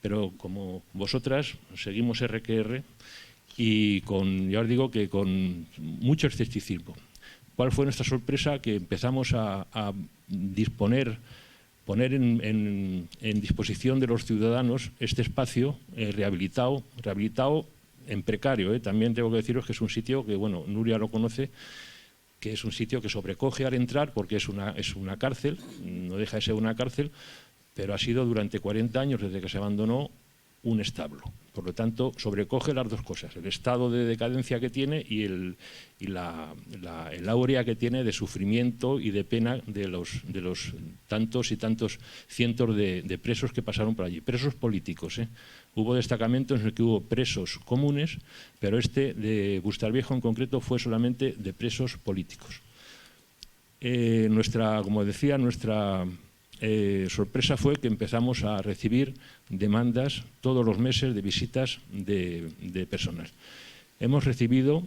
pero como vosotras seguimos RQR y ya os digo que con mucho escepticismo. ¿Cuál fue nuestra sorpresa? Que empezamos a poner en disposición de los ciudadanos este espacio rehabilitado en precario. También tengo que deciros que es un sitio que, bueno, Nuria lo conoce, que es un sitio que sobrecoge al entrar porque es una cárcel, no deja de ser una cárcel, pero ha sido durante 40 años, desde que se abandonó, un establo. Por lo tanto, sobrecoge las dos cosas, el estado de decadencia que tiene y el áurea que tiene de sufrimiento y de pena de los tantos y tantos cientos de presos que pasaron por allí. Presos políticos, Hubo destacamentos en los que hubo presos comunes, pero este de Bustalviejo en concreto fue solamente de presos políticos. Como decía, nuestra sorpresa fue que empezamos a recibir demandas todos los meses de visitas de personal. Hemos recibido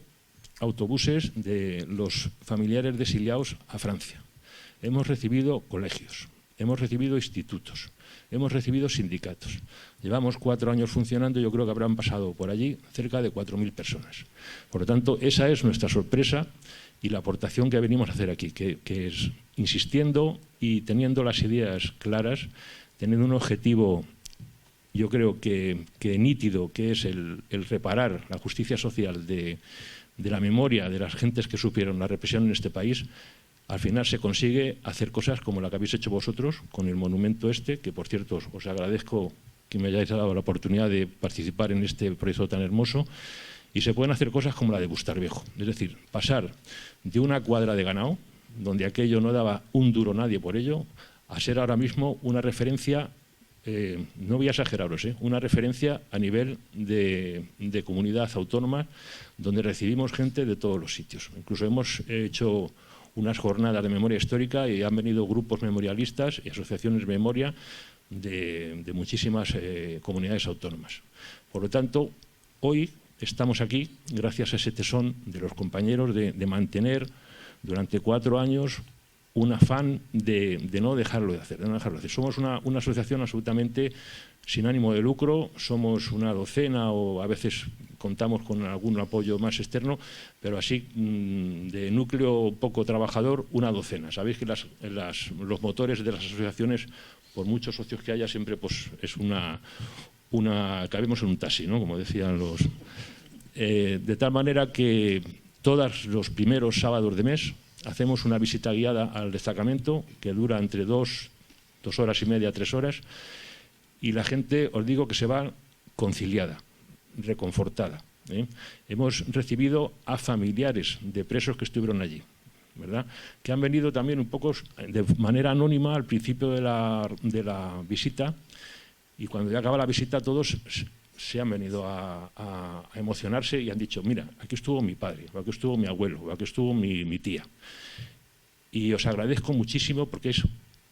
autobuses de los familiares de exiliados a Francia. Hemos recibido colegios, hemos recibido institutos, hemos recibido sindicatos. Llevamos 4 años funcionando y yo creo que habrán pasado por allí cerca de 4.000 personas. Por lo tanto, esa es nuestra sorpresa y la aportación que venimos a hacer aquí, que es insistiendo y teniendo las ideas claras, teniendo un objetivo, yo creo que nítido, que es el reparar la justicia social de la memoria de las gentes que sufrieron la represión en este país. Al final se consigue hacer cosas como la que habéis hecho vosotros con el monumento que por cierto os agradezco que me hayáis dado la oportunidad de participar en este proyecto tan hermoso, y se pueden hacer cosas como la de Bustalviejo, es decir, pasar de una cuadra de ganado, donde aquello no daba un duro nadie por ello, a ser ahora mismo una referencia, no voy a exageraros, una referencia a nivel de comunidad autónoma, donde recibimos gente de todos los sitios. Incluso hemos hecho unas jornadas de memoria histórica y han venido grupos memorialistas y asociaciones de memoria de muchísimas comunidades autónomas. Por lo tanto, hoy estamos aquí gracias a ese tesón de los compañeros de mantener durante 4 años un afán de no dejarlo de hacer. Somos una asociación absolutamente sin ánimo de lucro, somos una docena o a veces contamos con algún apoyo más externo, pero así de núcleo poco trabajador, una docena. Sabéis que los motores de las asociaciones, por muchos socios que haya, siempre pues, es cabemos en un taxi, ¿no? Como decían los... de tal manera que todos los primeros sábados de mes hacemos una visita guiada al destacamento que dura entre 2 horas y media, 3 horas, y la gente, os digo, que se va conciliada, reconfortada. Hemos recibido a familiares de presos que estuvieron allí, ¿verdad? Que han venido también un poco de manera anónima al principio de la visita, y cuando ya acaba la visita todos se han venido a emocionarse y han dicho, mira, aquí estuvo mi padre, o aquí estuvo mi abuelo, o aquí estuvo mi tía. Y os agradezco muchísimo porque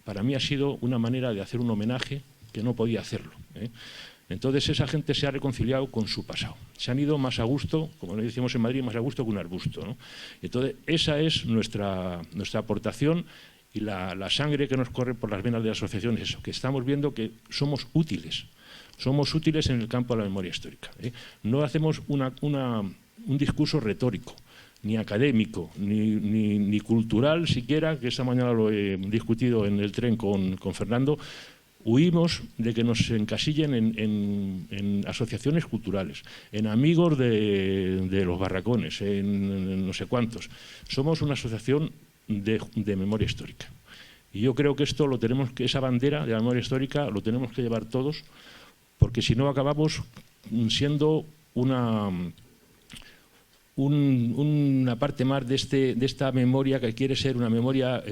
para mí ha sido una manera de hacer un homenaje que no podía hacerlo. Entonces esa gente se ha reconciliado con su pasado. Se han ido más a gusto, como le decimos en Madrid, más a gusto que un arbusto, ¿no? Entonces esa es nuestra aportación y la sangre que nos corre por las venas de la asociación es eso, que estamos viendo que somos útiles. Somos útiles en el campo de la memoria histórica. No hacemos un discurso retórico, ni académico, ni cultural siquiera, que esta mañana lo he discutido en el tren con Fernando. Huimos de que nos encasillen en asociaciones culturales, en amigos de los barracones, en no sé cuántos. Somos una asociación de memoria histórica. Y yo creo que esa bandera de la memoria histórica lo tenemos que llevar todos, porque si no acabamos siendo una parte más de esta memoria que quiere ser una memoria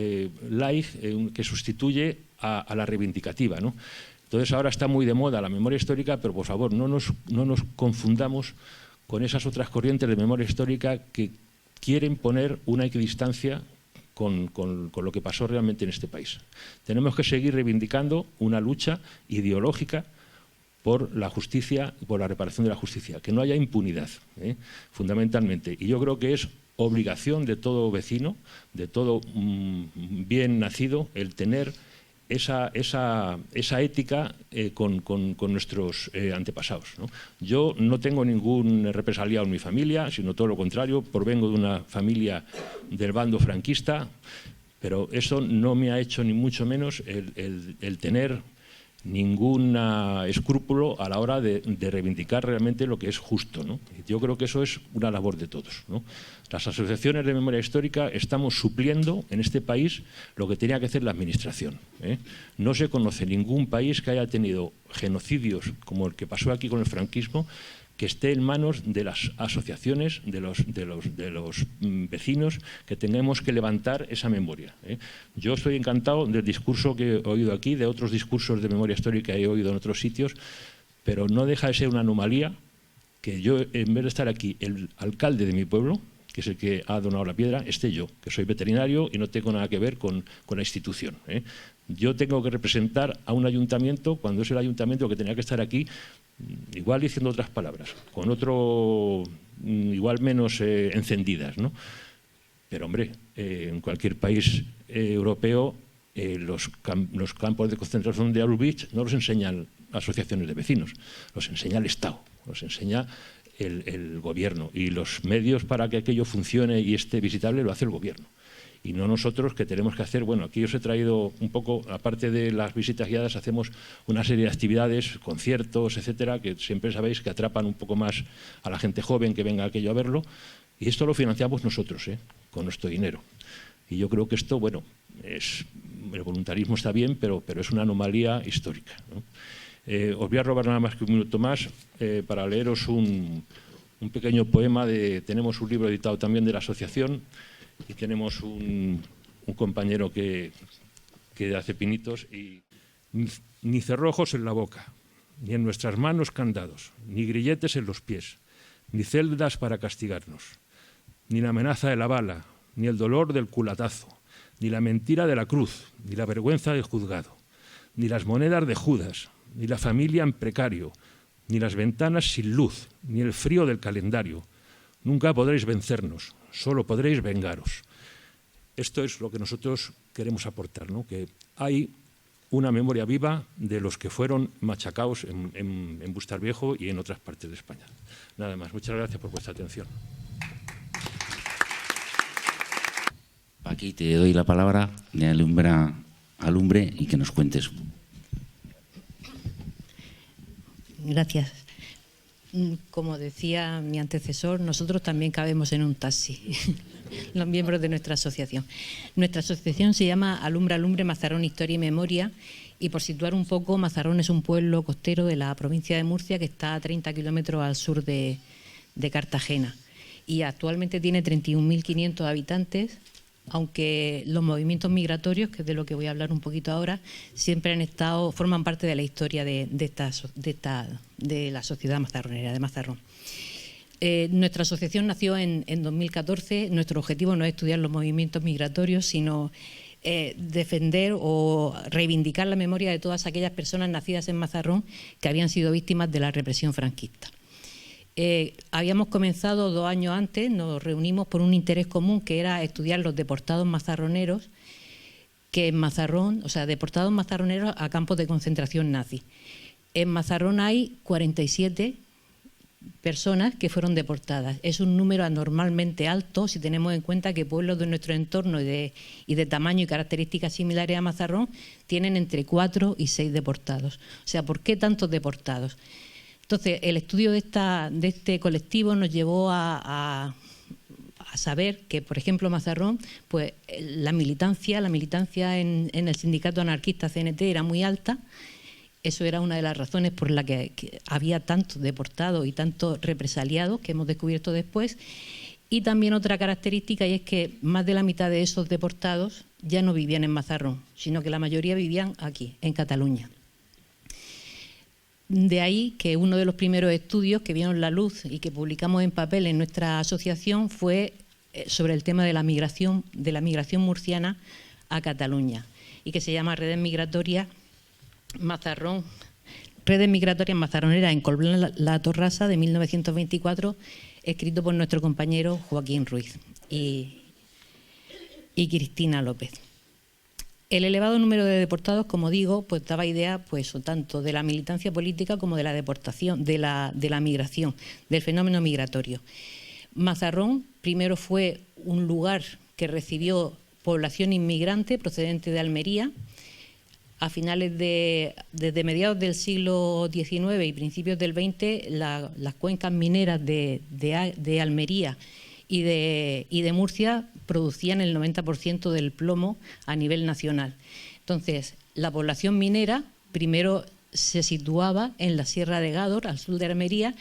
light, que sustituye a la reivindicativa, ¿no? Entonces ahora está muy de moda la memoria histórica, pero por favor no nos confundamos con esas otras corrientes de memoria histórica que quieren poner una equidistancia con lo que pasó realmente en este país. Tenemos que seguir reivindicando una lucha ideológica por la justicia, por la reparación de la justicia, que no haya impunidad, fundamentalmente. Y yo creo que es obligación de todo vecino, de todo bien nacido, el tener esa ética con nuestros antepasados, ¿no? Yo no tengo ningún represaliado en mi familia, sino todo lo contrario, provengo de una familia del bando franquista, pero eso no me ha hecho ni mucho menos el tener ningún escrúpulo a la hora de reivindicar realmente lo que es justo, ¿no? Yo creo que eso es una labor de todos, ¿no? Las asociaciones de memoria histórica estamos supliendo en este país lo que tenía que hacer la administración, ¿eh? No se conoce ningún país que haya tenido genocidios como el que pasó aquí con el franquismo que esté en manos de las asociaciones, de los vecinos, que tenemos que levantar esa memoria, ¿eh? Yo estoy encantado del discurso que he oído aquí, de otros discursos de memoria histórica que he oído en otros sitios, pero no deja de ser una anomalía que yo, en vez de estar aquí, el alcalde de mi pueblo, que es el que ha donado la piedra, esté yo, que soy veterinario y no tengo nada que ver con la institución, ¿eh? Yo tengo que representar a un ayuntamiento cuando es el ayuntamiento que tenía que estar aquí, igual diciendo otras palabras, con otro igual menos encendidas, ¿no? Pero hombre, en cualquier país europeo los campos de concentración de Auschwitz no los enseñan asociaciones de vecinos, los enseña el Estado, los enseña el gobierno, y los medios para que aquello funcione y esté visitable lo hace el gobierno. Y no nosotros, que tenemos que hacer, bueno, aquí os he traído un poco, aparte de las visitas guiadas, hacemos una serie de actividades, conciertos, etcétera, que siempre sabéis que atrapan un poco más a la gente joven que venga aquello a verlo, y esto lo financiamos nosotros, con nuestro dinero. Y yo creo que esto, bueno, el voluntarismo está bien, pero es una anomalía histórica, ¿no? Os voy a robar nada más que un minuto más para leeros un pequeño poema. Tenemos un libro editado también de la asociación, y tenemos un compañero que hace pinitos. Y ni cerrojos en la boca, ni en nuestras manos candados, ni grilletes en los pies, ni celdas para castigarnos, ni la amenaza de la bala, ni el dolor del culatazo, ni la mentira de la cruz, ni la vergüenza del juzgado, ni las monedas de Judas, ni la familia en precario, ni las ventanas sin luz, ni el frío del calendario. Nunca podréis vencernos, solo podréis vengaros. Esto es lo que nosotros queremos aportar, ¿no? Que hay una memoria viva de los que fueron machacados en Bustarviejo y en otras partes de España. Nada más. Muchas gracias por vuestra atención. Aquí te doy la palabra de alumbre y que nos cuentes. Gracias. Como decía mi antecesor, nosotros también cabemos en un taxi, los miembros de nuestra asociación. Nuestra asociación se llama Alumbre, Alumbre, Mazarrón, Historia y Memoria, y por situar un poco, Mazarrón es un pueblo costero de la provincia de Murcia que está a 30 kilómetros al sur de Cartagena, y actualmente tiene 31.500 habitantes, aunque los movimientos migratorios, que es de lo que voy a hablar un poquito ahora, siempre forman parte de la historia de la sociedad mazarronera, de Mazarrón. Nuestra asociación nació en 2014. Nuestro objetivo no es estudiar los movimientos migratorios, sino defender o reivindicar la memoria de todas aquellas personas nacidas en Mazarrón que habían sido víctimas de la represión franquista. Habíamos comenzado 2 años antes, nos reunimos por un interés común que era estudiar los deportados mazarroneros, que en Mazarrón, o sea, deportados mazarroneros a campos de concentración nazi. En Mazarrón hay 47 personas que fueron deportadas. Es un número anormalmente alto si tenemos en cuenta que pueblos de nuestro entorno y de tamaño y características similares a Mazarrón tienen entre 4 y 6 deportados. O sea, ¿por qué tantos deportados? Entonces, el estudio de este colectivo nos llevó a saber que, por ejemplo, Mazarrón, pues la militancia en el sindicato anarquista CNT era muy alta. Eso era una de las razones por la que había tantos deportados y tantos represaliados, que hemos descubierto después. Y también otra característica, y es que más de la mitad de esos deportados ya no vivían en Mazarrón, sino que la mayoría vivían aquí, en Cataluña. De ahí que uno de los primeros estudios que vieron la luz y que publicamos en papel en nuestra asociación fue sobre el tema de la migración murciana a Cataluña, y que se llama Redes Migratorias Mazarroneras en Colblán la Torrasa, de 1924, escrito por nuestro compañero Joaquín Ruiz y Cristina López. El elevado número de deportados, como digo, pues daba idea pues tanto de la militancia política como de la deportación, de la migración, del fenómeno migratorio. Mazarrón primero fue un lugar que recibió población inmigrante procedente de Almería. A finales desde mediados del siglo XIX y principios del XX, las cuencas mineras de Almería y de Murcia producían el 90% del plomo a nivel nacional. Entonces, la población minera primero se situaba en la Sierra de Gádor, al sur de Almería.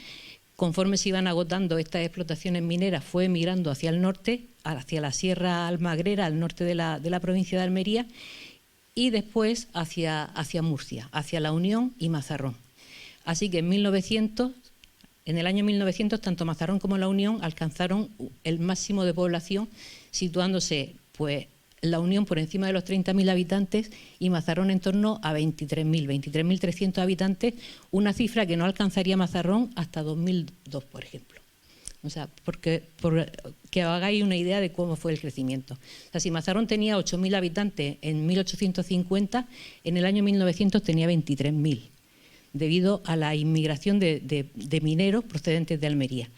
Conforme se iban agotando estas explotaciones mineras, fue emigrando hacia el norte, hacia la Sierra Almagrera, al norte de la provincia de Almería, y después hacia Murcia, hacia La Unión y Mazarrón. Así que en el año 1900, tanto Mazarrón como La Unión alcanzaron el máximo de población, situándose pues La Unión por encima de los 30.000 habitantes y Mazarrón en torno a 23.300 habitantes, una cifra que no alcanzaría Mazarrón hasta 2002, por ejemplo. O sea, por que hagáis una idea de cómo fue el crecimiento. O sea, si Mazarrón tenía 8.000 habitantes en 1850, en el año 1900 tenía 23.000, debido a la inmigración de mineros procedentes de Almería.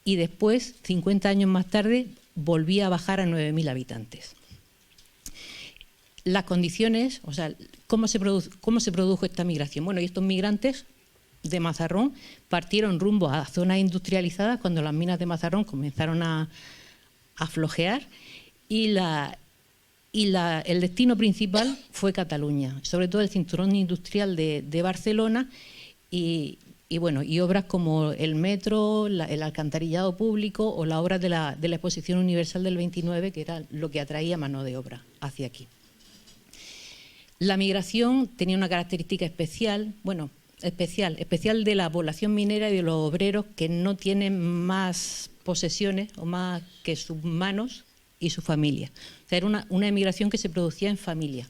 Y después, 50 años más tarde, volvía a bajar a 9.000 habitantes. Las condiciones, o sea, ¿cómo se produjo esta migración? Bueno, y estos migrantes de Mazarrón partieron rumbo a zonas industrializadas cuando las minas de Mazarrón comenzaron a flojear, y el destino principal fue Cataluña, sobre todo el cinturón industrial de Barcelona y obras como el metro, el alcantarillado público o las obras de la Exposición Universal del 29, que era lo que atraía mano de obra hacia aquí. La migración tenía una característica especial de la población minera y de los obreros, que no tienen más posesiones o más que sus manos y su familia. O sea, era una emigración que se producía en familia.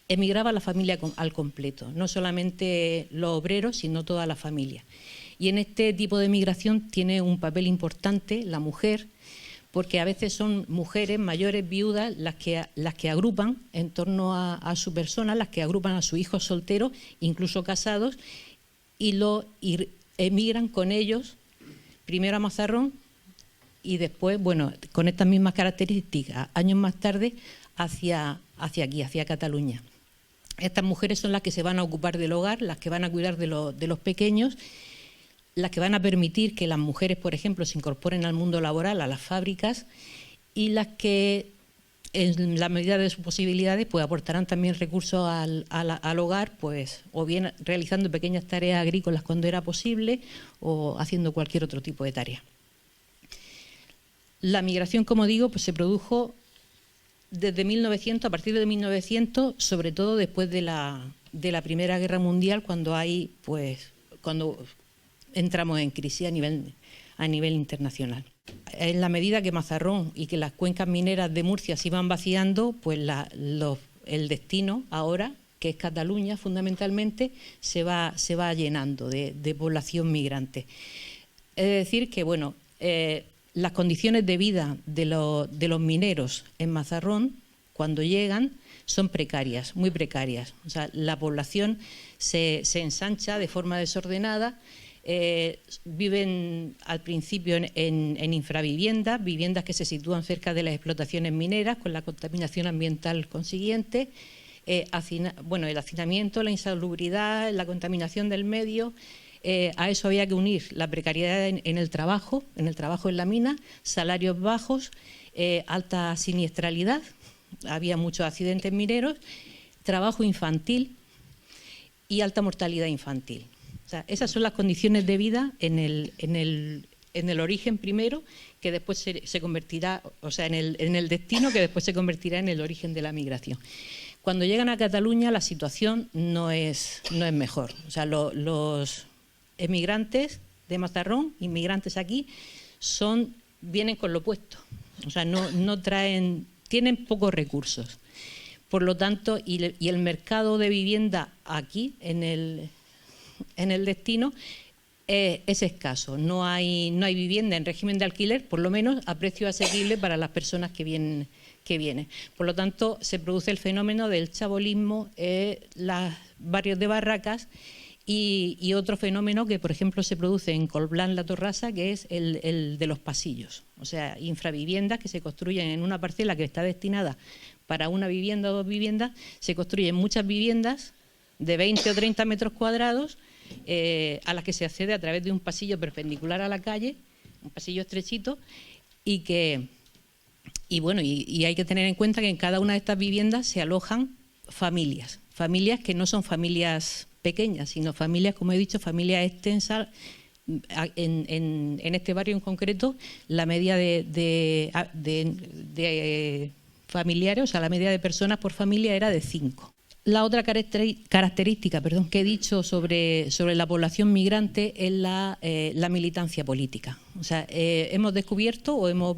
Emigraba la familia al completo, no solamente los obreros, sino toda la familia. Y en este tipo de migración tiene un papel importante la mujer, porque a veces son mujeres mayores, viudas, las que agrupan en torno a su persona, las que agrupan a sus hijos solteros, incluso casados, y emigran con ellos, primero a Mazarrón y después, bueno, con estas mismas características, años más tarde, hacia aquí, hacia Cataluña. Estas mujeres son las que se van a ocupar del hogar, las que van a cuidar de los pequeños, las que van a permitir que las mujeres, por ejemplo, se incorporen al mundo laboral, a las fábricas, y las que, en la medida de sus posibilidades, pues aportarán también recursos al hogar, pues o bien realizando pequeñas tareas agrícolas cuando era posible, o haciendo cualquier otro tipo de tarea. La migración, como digo, pues se produjo desde 1900, a partir de 1900, sobre todo después de la Primera Guerra Mundial, cuando entramos en crisis a nivel internacional. En la medida que Mazarrón y que las cuencas mineras de Murcia se iban vaciando, pues el destino ahora, que es Cataluña fundamentalmente, se va llenando de población migrante. Es decir que, bueno, las condiciones de vida de los mineros en Mazarrón, cuando llegan, son precarias, muy precarias. O sea, la población se ensancha de forma desordenada. Viven al principio en infraviviendas, viviendas que se sitúan cerca de las explotaciones mineras, con la contaminación ambiental consiguiente, el hacinamiento, la insalubridad, la contaminación del medio. A eso había que unir la precariedad en el trabajo en la mina, salarios bajos, alta siniestralidad, había muchos accidentes mineros, trabajo infantil y alta mortalidad infantil. O sea, esas son las condiciones de vida en el origen primero, que después se convertirá, o sea, en el destino, que después se convertirá en el origen de la migración. Cuando llegan a Cataluña la situación no es mejor. O sea, los emigrantes de Mazarrón, inmigrantes aquí, vienen con lo opuesto. O sea, tienen pocos recursos. Por lo tanto, y el mercado de vivienda aquí, en el destino, es escaso. No hay vivienda en régimen de alquiler, por lo menos a precio asequible para las personas que vienen. Por lo tanto, se produce el fenómeno del chabolismo, los barrios de barracas, y otro fenómeno que, por ejemplo, se produce en Colblán, La Torrasa, que es el de los pasillos. O sea, infraviviendas que se construyen en una parcela que está destinada para una vivienda o dos viviendas, se construyen muchas viviendas de 20 o 30 metros cuadrados, a las que se accede a través de un pasillo perpendicular a la calle, un pasillo estrechito, y hay que tener en cuenta que en cada una de estas viviendas se alojan familias que no son familias pequeñas, sino familias, como he dicho, familias extensas. En este barrio en concreto, la media de familiares, o sea, la media de personas por familia era de 5. La otra característica que he dicho sobre la población migrante es la militancia política. O sea, hemos descubierto o hemos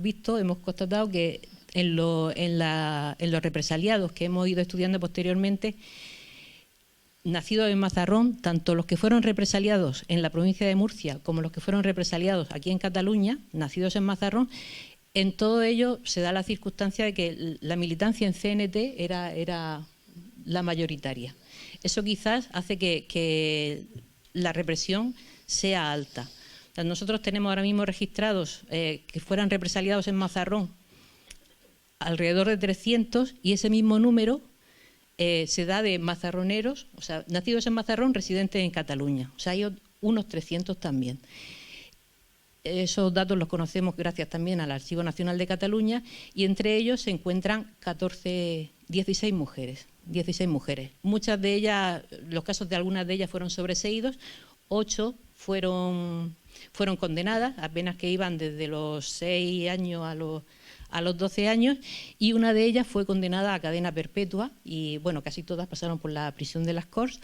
constatado que en los represaliados que hemos ido estudiando posteriormente, nacidos en Mazarrón, tanto los que fueron represaliados en la provincia de Murcia como los que fueron represaliados aquí en Cataluña, nacidos en Mazarrón, en todo ello se da la circunstancia de que la militancia en CNT era la mayoritaria. Eso quizás hace que la represión sea alta. O sea, nosotros tenemos ahora mismo registrados que fueran represaliados en Mazarrón alrededor de 300, y ese mismo número se da de mazarroneros, o sea, nacidos en Mazarrón, residentes en Cataluña. O sea, hay unos 300 también. Esos datos los conocemos gracias también al Archivo Nacional de Cataluña, y entre ellos se encuentran 16 mujeres. Muchas de ellas, los casos de algunas de ellas fueron sobreseídos, 8 fueron condenadas, apenas que iban desde los 6 años a los 12 años, y una de ellas fue condenada a cadena perpetua, y bueno, casi todas pasaron por la prisión de las Corts,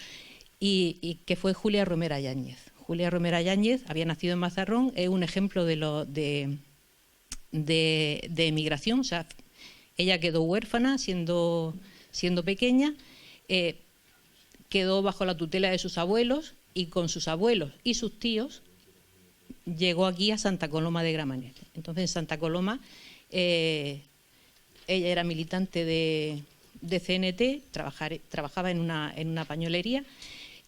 y que fue Julia Romera Yáñez. Julia Romera Yáñez había nacido en Mazarrón, es un ejemplo de emigración. O sea, Ella quedó huérfana siendo pequeña, quedó bajo la tutela de sus abuelos y con sus abuelos y sus tíos llegó aquí a Santa Coloma de Gramenet. Entonces en Santa Coloma ella era militante de CNT, trabajaba en una pañolería,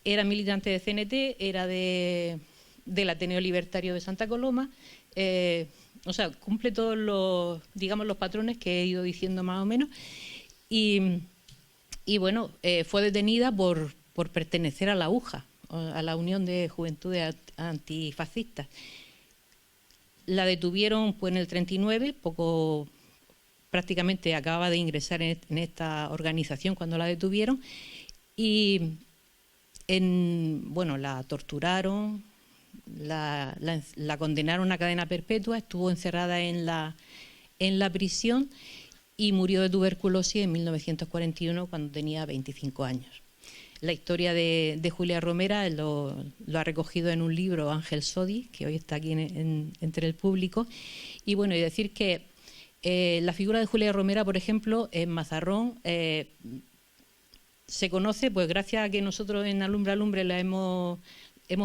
era militante de CNT, era del Ateneo Libertario de Santa Coloma, o sea, cumple todos los, digamos, los patrones que he ido diciendo más o menos, y bueno, fue detenida por pertenecer a la UJA, a la Unión de Juventudes Antifascistas. La detuvieron pues en el 39, prácticamente acababa de ingresar en esta organización cuando la detuvieron, y bueno, la torturaron, la condenaron a cadena perpetua, estuvo encerrada en la prisión y murió de tuberculosis en 1941 cuando tenía 25 años. La historia de Julia Romera lo ha recogido en un libro Ángel Sodi, que hoy está aquí entre el público. Y bueno, y decir que la figura de Julia Romera, por ejemplo, en Mazarrón se conoce pues gracias a que nosotros en Alumbre Alumbre la hemos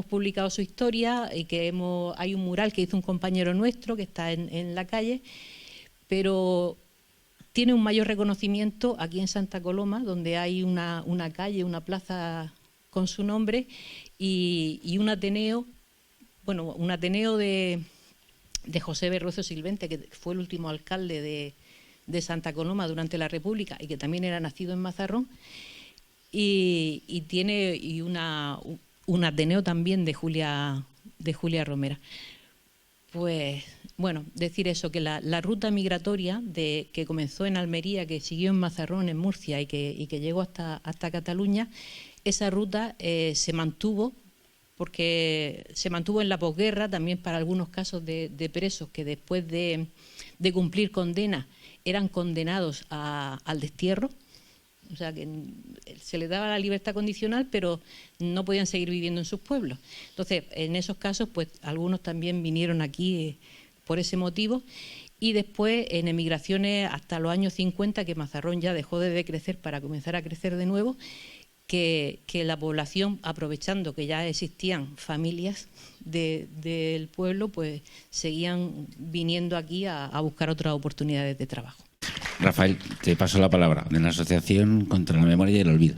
publicado su historia y que hay un mural que hizo un compañero nuestro que está en la calle, pero tiene un mayor reconocimiento aquí en Santa Coloma, donde hay una calle, una plaza con su nombre y un ateneo, bueno, un ateneo de José Berrocio Silvente, que fue el último alcalde de Santa Coloma durante la República y que también era nacido en Mazarrón, y tiene un ateneo también de Julia Romera. Pues bueno, decir eso, que la ruta migratoria que comenzó en Almería, que siguió en Mazarrón, en Murcia y que llegó hasta Cataluña, esa ruta se mantuvo, porque se mantuvo en la posguerra también para algunos casos de presos que después de cumplir condena eran condenados al destierro. O sea, que se les daba la libertad condicional, pero no podían seguir viviendo en sus pueblos. Entonces, en esos casos, pues algunos también vinieron aquí por ese motivo. Y después, en emigraciones hasta los años 50, que Mazarrón ya dejó de decrecer para comenzar a crecer de nuevo, que la población, aprovechando que ya existían familias del pueblo, pues seguían viniendo aquí a buscar otras oportunidades de trabajo. Rafael, te paso la palabra, de la Asociación contra la Memoria y el Olvido.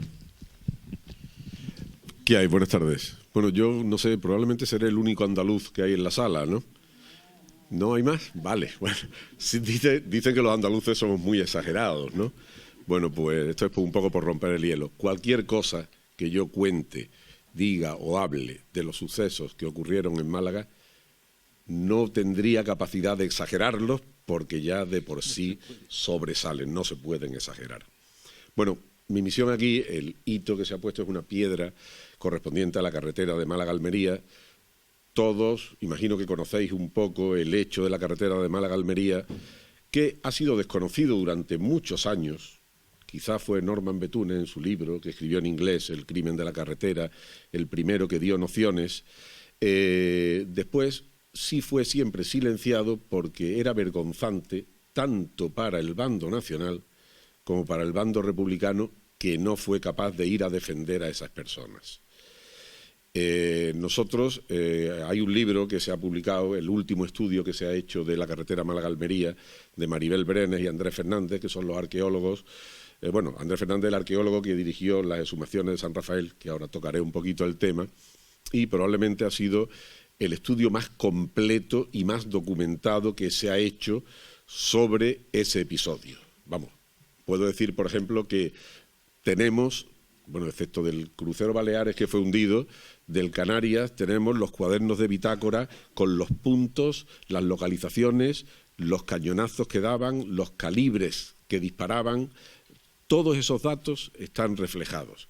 ¿Qué hay? Buenas tardes. Bueno, yo no sé, probablemente seré el único andaluz que hay en la sala, ¿no? ¿No hay más? Vale, bueno. Sí, dicen que los andaluces somos muy exagerados, ¿no? Bueno, pues esto es un poco por romper el hielo. Cualquier cosa que yo cuente, diga o hable de los sucesos que ocurrieron en Málaga, no tendría capacidad de exagerarlos, porque ya de por sí sobresalen, no se pueden exagerar. Bueno, mi misión aquí, el hito que se ha puesto es una piedra correspondiente a la carretera de Málaga-Almería. Todos, imagino que conocéis un poco el hecho de la carretera de Málaga-Almería, que ha sido desconocido durante muchos años. Quizá fue Norman Bethune en su libro, que escribió en inglés, El crimen de la carretera, el primero que dio nociones. Después sí fue siempre silenciado porque era vergonzante tanto para el bando nacional como para el bando republicano, que no fue capaz de ir a defender a esas personas. Nosotros, hay un libro que se ha publicado, el último estudio que se ha hecho de la carretera Málaga-Almería, de Maribel Brenes y Andrés Fernández, que son los arqueólogos. Bueno, Andrés Fernández, el arqueólogo que dirigió las exhumaciones de San Rafael, que ahora tocaré un poquito el tema, y probablemente ha sido el estudio más completo y más documentado que se ha hecho sobre ese episodio. Vamos, puedo decir, por ejemplo, que tenemos, bueno, excepto del crucero Baleares que fue hundido, del Canarias tenemos los cuadernos de bitácora con los puntos, las localizaciones, los cañonazos que daban, los calibres que disparaban. Todos esos datos están reflejados.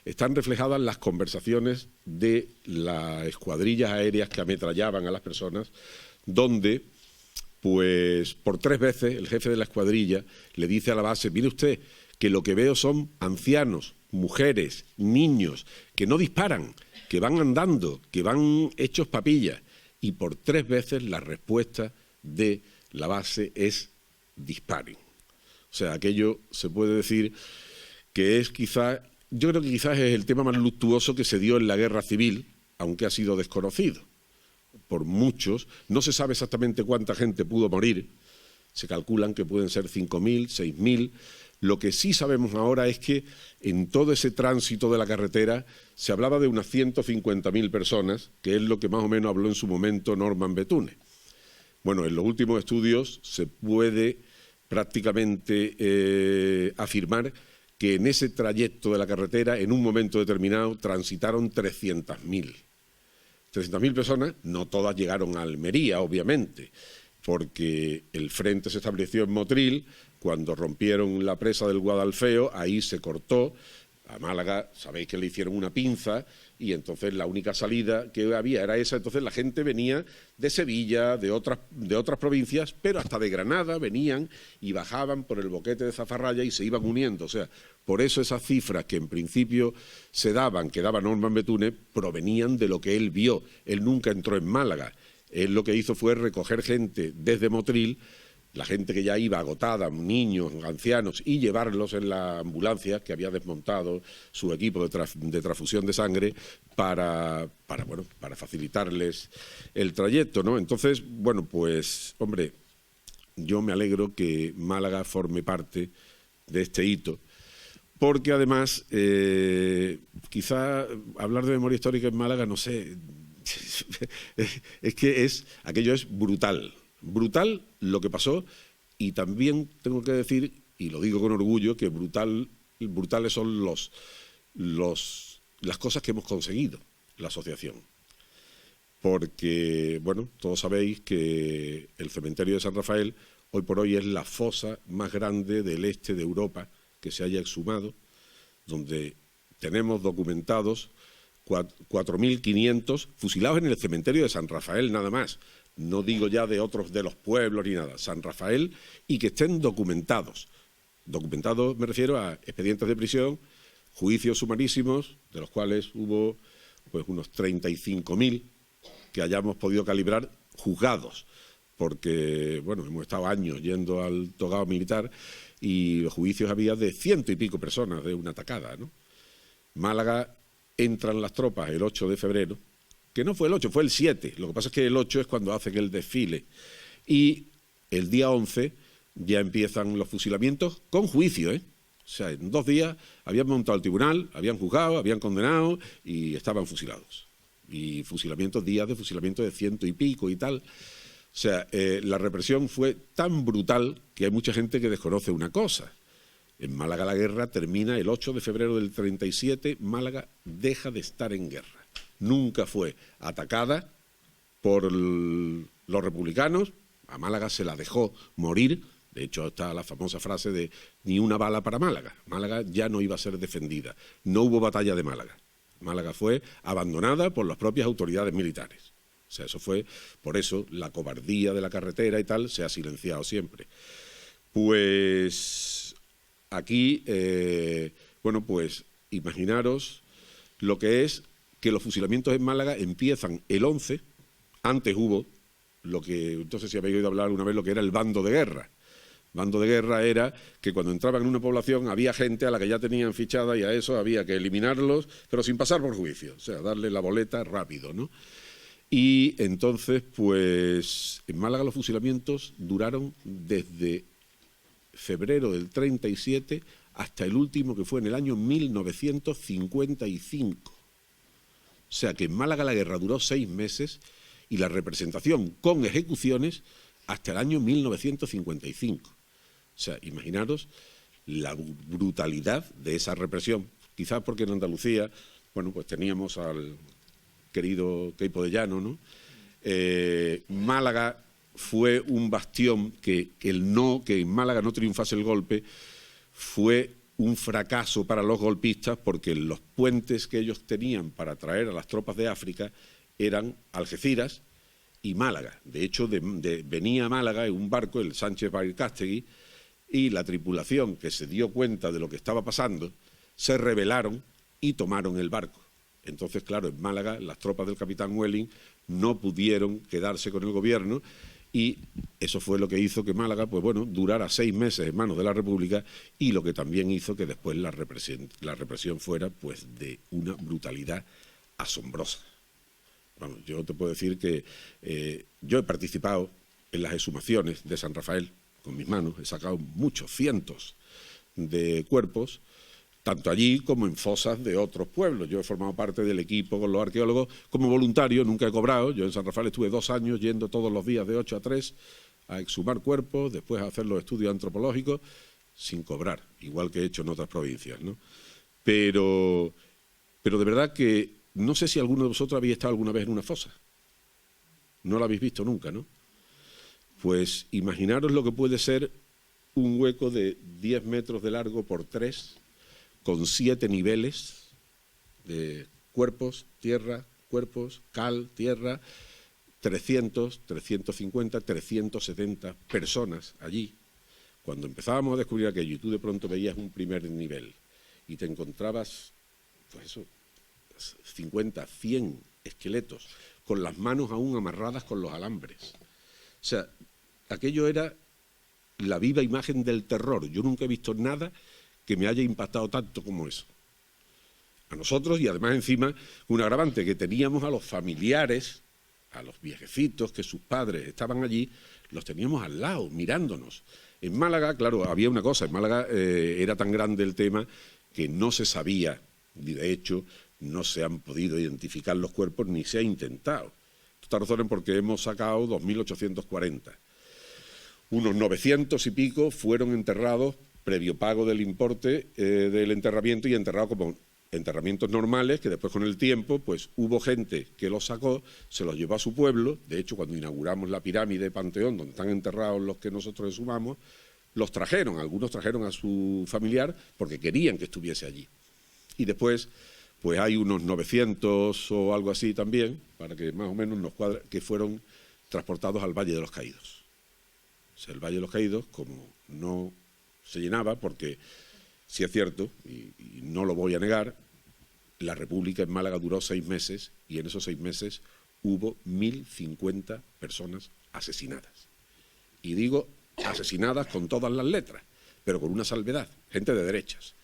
Están reflejadas las conversaciones de las escuadrillas aéreas que ametrallaban a las personas, donde, pues, por 3 veces el jefe de la escuadrilla le dice a la base: mire usted, que lo que veo son ancianos, mujeres, niños, que no disparan, que van andando, que van hechos papillas. Y por 3 veces la respuesta de la base es: disparen. O sea, aquello se puede decir que es quizás, yo creo que quizás es el tema más luctuoso que se dio en la guerra civil, aunque ha sido desconocido por muchos. No se sabe exactamente cuánta gente pudo morir, se calculan que pueden ser 5.000, 6.000. Lo que sí sabemos ahora es que en todo ese tránsito de la carretera se hablaba de unas 150.000 personas, que es lo que más o menos habló en su momento Norman Bethune. Bueno, en los últimos estudios se puede prácticamente afirmar que en ese trayecto de la carretera, en un momento determinado, transitaron 300.000. 300.000 personas, no todas llegaron a Almería, obviamente, porque el frente se estableció en Motril. Cuando rompieron la presa del Guadalfeo, ahí se cortó. A Málaga, sabéis que le hicieron una pinza y entonces la única salida que había era esa. Entonces la gente venía de Sevilla, de otras provincias, pero hasta de Granada venían y bajaban por el boquete de Zafarraya y se iban uniendo. O sea, por eso esas cifras que en principio se daban, que daba Norman Bethune, provenían de lo que él vio. Él nunca entró en Málaga. Él lo que hizo fue recoger gente desde Motril, la gente que ya iba agotada, niños, ancianos, y llevarlos en la ambulancia que había desmontado su equipo de transfusión de sangre para facilitarles el trayecto, ¿no? Entonces, bueno, pues, hombre, yo me alegro que Málaga forme parte de este hito, porque además, quizá hablar de memoria histórica en Málaga, no sé, es que aquello es brutal. Brutal lo que pasó, y también tengo que decir, y lo digo con orgullo, que brutales son las cosas que hemos conseguido, la asociación. Porque, bueno, todos sabéis que el cementerio de San Rafael hoy por hoy es la fosa más grande del este de Europa que se haya exhumado, donde tenemos documentados 4.500 fusilados en el cementerio de San Rafael nada más. No digo ya de otros de los pueblos ni nada, San Rafael, y que estén documentados. Documentados me refiero a expedientes de prisión, juicios sumarísimos, de los cuales hubo pues unos 35.000 que hayamos podido calibrar, juzgados, porque bueno, hemos estado años yendo al togado militar y los juicios había de 100 y pico personas de una tacada, ¿no? Málaga entran las tropas el 8 de febrero, que no fue el 8, fue el 7. Lo que pasa es que el 8 es cuando hacen el desfile. Y el día 11 ya empiezan los fusilamientos con juicio, ¿eh? O sea, en 2 días habían montado el tribunal, habían juzgado, habían condenado y estaban fusilados. Y fusilamientos, días de fusilamiento de 100 y pico y tal. O sea, la represión fue tan brutal que hay mucha gente que desconoce una cosa. En Málaga la guerra termina el 8 de febrero del 37, Málaga deja de estar en guerra. Nunca fue atacada por los republicanos, a Málaga se la dejó morir, de hecho está la famosa frase de ni una bala para Málaga. Málaga ya no iba a ser defendida, no hubo batalla de Málaga. Málaga fue abandonada por las propias autoridades militares. O sea, eso fue, por eso la cobardía de la carretera y tal se ha silenciado siempre. Pues aquí, bueno, pues imaginaros lo que es que los fusilamientos en Málaga empiezan el 11, antes hubo lo que, entonces si habéis oído hablar una vez, lo que era el bando de guerra. Bando de guerra era que cuando entraban en una población había gente a la que ya tenían fichada y a eso había que eliminarlos, pero sin pasar por juicio, o sea, darle la boleta rápido, ¿no? Y entonces, pues, en Málaga los fusilamientos duraron desde febrero del 37 hasta el último, que fue en el año 1955. O sea que en Málaga la guerra duró 6 meses y la representación con ejecuciones hasta el año 1955. O sea, imaginaros la brutalidad de esa represión. Quizás porque en Andalucía, bueno, pues teníamos al querido Queipo de Llano, ¿no? Málaga fue un bastión que en Málaga no triunfase el golpe fue un fracaso para los golpistas, porque los puentes que ellos tenían para traer a las tropas de África eran Algeciras y Málaga. De hecho, venía a Málaga en un barco, el Sánchez Bailcástegui, y la tripulación, que se dio cuenta de lo que estaba pasando, se rebelaron y tomaron el barco. Entonces, claro, en Málaga las tropas del capitán Welling no pudieron quedarse con el gobierno Y eso fue lo que hizo que Málaga, pues bueno, durara 6 meses en manos de la República, y lo que también hizo que después la represión fuera pues de una brutalidad asombrosa. Vamos, yo te puedo decir que yo he participado en las exhumaciones de San Rafael con mis manos, he sacado muchos cientos de cuerpos, tanto allí como en fosas de otros pueblos. Yo he formado parte del equipo con los arqueólogos como voluntario, nunca he cobrado. Yo en San Rafael estuve 2 años yendo todos los días de 8 a 3 a exhumar cuerpos, después a hacer los estudios antropológicos, sin cobrar, igual que he hecho en otras provincias, ¿no? Pero de verdad que no sé si alguno de vosotros habéis estado alguna vez en una fosa. No la habéis visto nunca, ¿no? Pues imaginaros lo que puede ser un hueco de 10 metros de largo por 3, con 7 niveles de cuerpos, tierra, cuerpos, cal, tierra, 300, 350, 370 personas allí. Cuando empezábamos a descubrir aquello y tú de pronto veías un primer nivel y te encontrabas, pues eso, 50, 100 esqueletos, con las manos aún amarradas con los alambres. O sea, aquello era la viva imagen del terror. Yo nunca he visto nada que me haya impactado tanto como eso. A nosotros, y además encima un agravante, que teníamos a los familiares, a los viejecitos, que sus padres estaban allí, los teníamos al lado, mirándonos. En Málaga, claro, había una cosa, en Málaga era tan grande el tema que no se sabía, y de hecho no se han podido identificar los cuerpos ni se ha intentado. Esta razón es porque hemos sacado 2.840. Unos 900 y pico fueron enterrados previo pago del importe del enterramiento, y enterrados como enterramientos normales, que después con el tiempo pues hubo gente que los sacó, se los llevó a su pueblo. De hecho, cuando inauguramos la pirámide Panteón, donde están enterrados los que nosotros exhumamos, los trajeron, algunos trajeron a su familiar porque querían que estuviese allí. Y después pues hay unos 900 o algo así también, para que más o menos nos cuadre, que fueron transportados al Valle de los Caídos. O sea, el Valle de los Caídos, como no se llenaba, porque sí es cierto, y no lo voy a negar, la República en Málaga duró 6 meses, y en esos 6 meses hubo 1.050 personas asesinadas. Y digo asesinadas con todas las letras, pero con una salvedad, gente de derechas,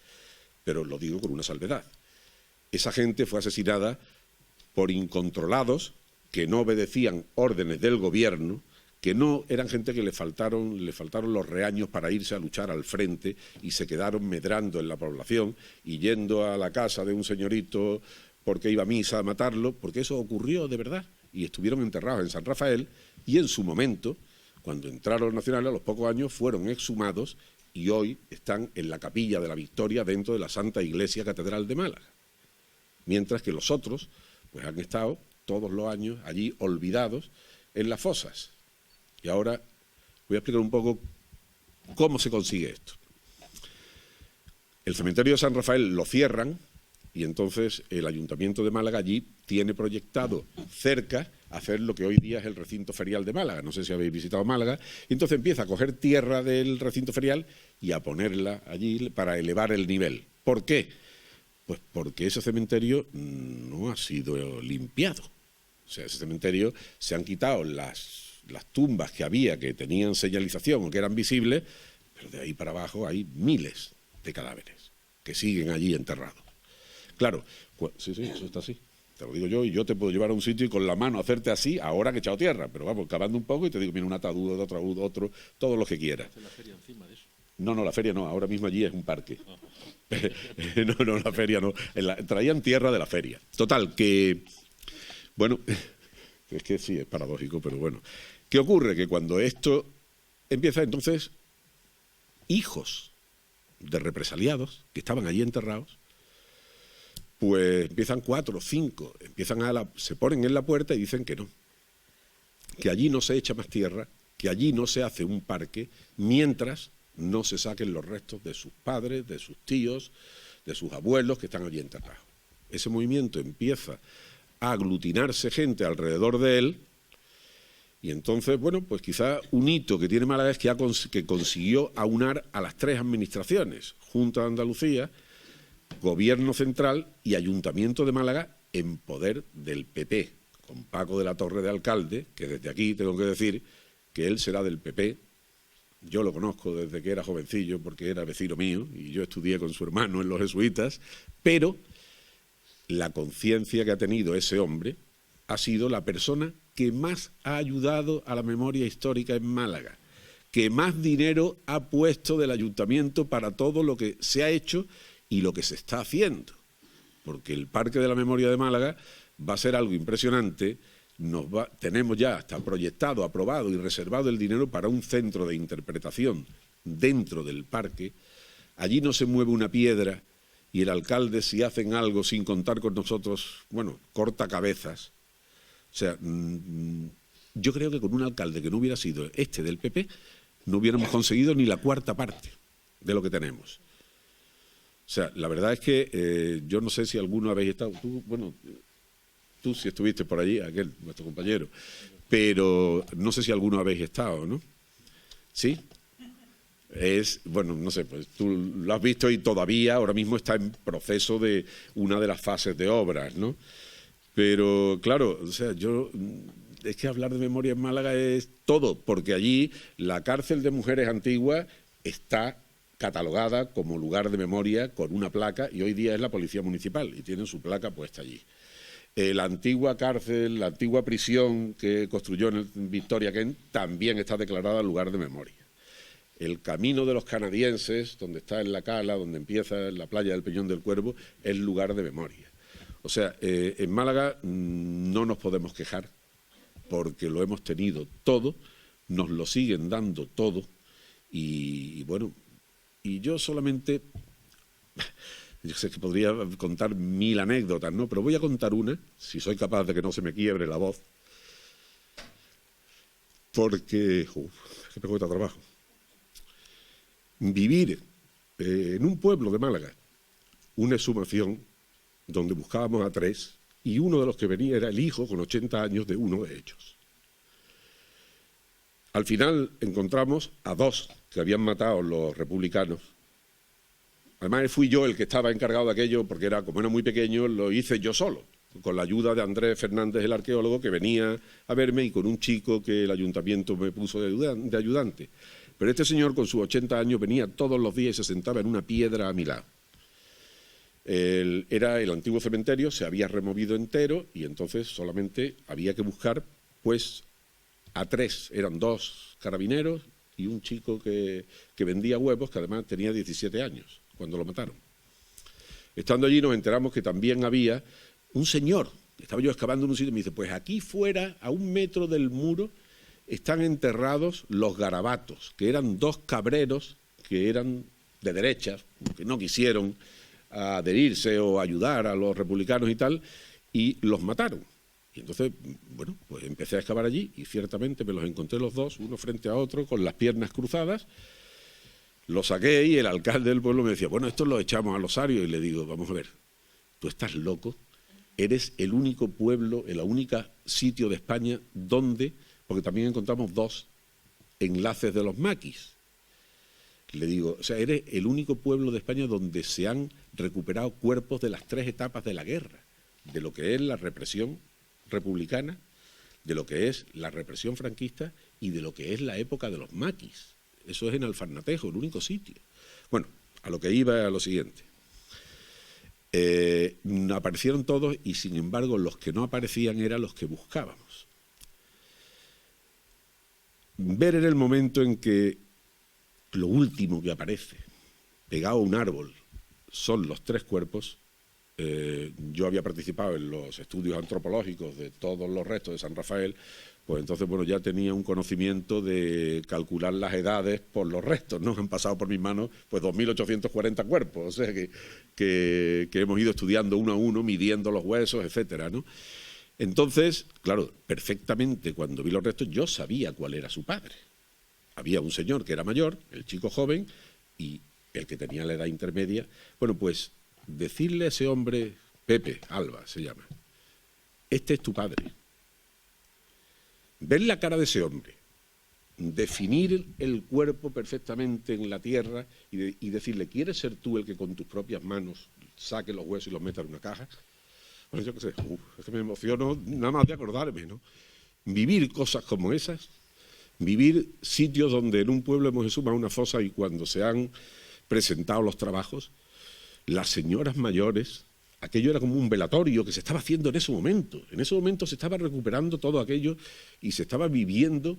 pero lo digo con una salvedad. Esa gente fue asesinada por incontrolados que no obedecían órdenes del gobierno, que no eran gente que le faltaron los reaños para irse a luchar al frente y se quedaron medrando en la población y yendo a la casa de un señorito porque iba a misa a matarlo, porque eso ocurrió de verdad, y estuvieron enterrados en San Rafael, y en su momento, cuando entraron los nacionales, a los pocos años fueron exhumados y hoy están en la Capilla de la Victoria dentro de la Santa Iglesia Catedral de Málaga. Mientras que los otros pues han estado todos los años allí olvidados en las fosas. Y ahora voy a explicar un poco cómo se consigue esto. El cementerio de San Rafael lo cierran, y entonces el Ayuntamiento de Málaga allí tiene proyectado cerca hacer lo que hoy día es el recinto ferial de Málaga. No sé si habéis visitado Málaga. Y entonces empieza a coger tierra del recinto ferial y a ponerla allí para elevar el nivel. ¿Por qué? Pues porque ese cementerio no ha sido limpiado. O sea, ese cementerio se han quitado las tumbas que había, que tenían señalización o que eran visibles, pero de ahí para abajo hay miles de cadáveres que siguen allí enterrados. Claro, sí, eso está así. Te lo digo yo, y yo te puedo llevar a un sitio y con la mano hacerte así, ahora que he echado tierra, pero vamos, cavando un poco y te digo, mira, un ataúd, otro, todo lo que quieras. ¿La feria encima de eso? No, la feria no, ahora mismo allí es un parque. No, la feria no. Traían tierra de la feria. Total, que, bueno, es que sí, es paradójico, pero bueno. ¿Qué ocurre? Que cuando esto empieza, entonces, hijos de represaliados que estaban allí enterrados, pues empiezan 4 o 5, se ponen en la puerta y dicen que no, que allí no se echa más tierra, que allí no se hace un parque, mientras no se saquen los restos de sus padres, de sus tíos, de sus abuelos que están allí enterrados. Ese movimiento empieza a aglutinarse gente alrededor de él, y entonces, bueno, pues quizá un hito que tiene Málaga es que consiguió aunar a las 3 administraciones, Junta de Andalucía, Gobierno Central y Ayuntamiento de Málaga, en poder del PP, con Paco de la Torre de alcalde, que desde aquí tengo que decir que él será del PP. Yo lo conozco desde que era jovencillo porque era vecino mío y yo estudié con su hermano en los jesuitas, pero la conciencia que ha tenido ese hombre ha sido la persona que más ha ayudado a la memoria histórica en Málaga, que más dinero ha puesto del ayuntamiento para todo lo que se ha hecho y lo que se está haciendo. Porque el Parque de la Memoria de Málaga va a ser algo impresionante. Tenemos ya hasta proyectado, aprobado y reservado el dinero para un centro de interpretación dentro del parque. Allí no se mueve una piedra y el alcalde, si hacen algo sin contar con nosotros, bueno, corta cabezas. O sea, yo creo que con un alcalde que no hubiera sido este del PP, no hubiéramos conseguido ni la cuarta parte de lo que tenemos. O sea, la verdad es que yo no sé si alguno habéis estado, tú sí estuviste por allí, aquel, nuestro compañero, pero no sé si alguno habéis estado, ¿no? ¿Sí? Bueno, no sé, pues tú lo has visto y todavía ahora mismo está en proceso de una de las fases de obras, ¿no? Pero claro, o sea, es que hablar de memoria en Málaga es todo, porque allí la cárcel de mujeres antiguas está catalogada como lugar de memoria con una placa y hoy día es la Policía Municipal y tienen su placa puesta allí. La antigua cárcel, la antigua prisión que construyó en Victoria Kent también está declarada lugar de memoria. El camino de los canadienses, donde está en la Cala, donde empieza la playa del Peñón del Cuervo, es lugar de memoria. O sea, en Málaga no nos podemos quejar porque lo hemos tenido todo, nos lo siguen dando todo y bueno, y yo solamente... Yo sé que podría contar 1000 anécdotas, ¿no? Pero voy a contar una, si soy capaz de que no se me quiebre la voz, porque es que me cuesta trabajo. Vivir en un pueblo de Málaga, una exhumación donde buscábamos a 3 y uno de los que venía era el hijo con 80 años de uno de ellos. Al final encontramos a 2 que habían matado los republicanos. Además fui yo el que estaba encargado de aquello porque como era muy pequeño, lo hice yo solo, con la ayuda de Andrés Fernández, el arqueólogo, que venía a verme y con un chico que el ayuntamiento me puso de ayudante. Pero este señor con sus 80 años venía todos los días y se sentaba en una piedra a mi lado. Era el antiguo cementerio, se había removido entero y entonces solamente había que buscar pues a 3, eran 2 carabineros y un chico que vendía huevos, que además tenía 17 años cuando lo mataron. Estando allí nos enteramos que también había un señor, estaba yo excavando en un sitio y me dice, pues aquí fuera, a 1 metro del muro, están enterrados los garabatos, que eran 2 cabreros que eran de derechas, que no quisieron adherirse o ayudar a los republicanos y tal, y los mataron. Y entonces, bueno, pues empecé a excavar allí y ciertamente me los encontré los 2, uno frente a otro, con las piernas cruzadas. Lo saqué y el alcalde del pueblo me decía, bueno, estos los echamos al osario. Y le digo, vamos a ver, tú estás loco, eres el único pueblo, el único sitio de España donde, porque también encontramos 2 enlaces de los maquis. Le digo, o sea, eres el único pueblo de España donde se han recuperado cuerpos de las 3 etapas de la guerra, de lo que es la represión republicana, de lo que es la represión franquista y de lo que es la época de los maquis. Eso es en Alfarnatejo, el único sitio. Bueno, a lo que iba a lo siguiente. Aparecieron todos y sin embargo los que no aparecían eran los que buscábamos. Ver en el momento en que lo último que aparece, pegado a un árbol, son los 3 cuerpos. Yo había participado en los estudios antropológicos de todos los restos de San Rafael, pues entonces, bueno, ya tenía un conocimiento de calcular las edades por los restos, ¿no? Han pasado por mis manos, pues, 2.840 cuerpos, o sea que hemos ido estudiando uno a uno, midiendo los huesos, etcétera, ¿no? Entonces, claro, perfectamente cuando vi los restos yo sabía cuál era su padre. Había un señor que era mayor, el chico joven, y el que tenía la edad intermedia. Bueno, pues decirle a ese hombre, Pepe Alba se llama, este es tu padre. Ver la cara de ese hombre, definir el cuerpo perfectamente en la tierra y decirle, ¿quieres ser tú el que con tus propias manos saque los huesos y los meta en una caja? Bueno, yo qué sé, es que me emociono nada más de acordarme, ¿no? Vivir cosas como esas, Vivir sitios donde en un pueblo hemos exhumado una fosa y cuando se han presentado los trabajos, las señoras mayores, aquello era como un velatorio que se estaba haciendo en ese momento. En ese momento se estaba recuperando todo aquello y se estaba viviendo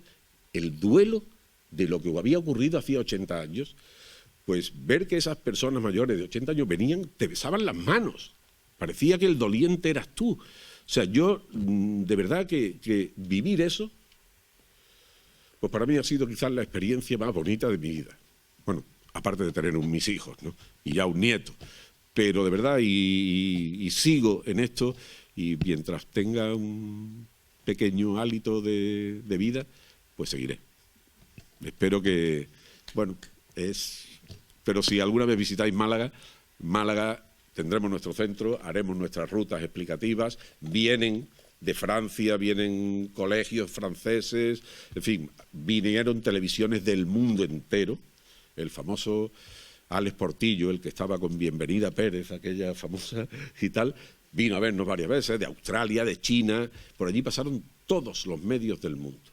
el duelo de lo que había ocurrido hacía 80 años. Pues ver que esas personas mayores de 80 años venían, te besaban las manos. Parecía que el doliente eras tú. O sea, yo de verdad que vivir eso, pues para mí ha sido quizás la experiencia más bonita de mi vida. Bueno, aparte de tener mis hijos, ¿no? Y ya un nieto. Pero de verdad, y sigo en esto, y mientras tenga un pequeño hálito de vida, pues seguiré. Espero que, bueno, pero si alguna vez visitáis Málaga tendremos nuestro centro, haremos nuestras rutas explicativas, vienen de Francia, vienen colegios franceses, en fin, vinieron televisiones del mundo entero, el famoso Alex Portillo, el que estaba con Bienvenida Pérez, aquella famosa y tal, vino a vernos varias veces, de Australia, de China, por allí pasaron todos los medios del mundo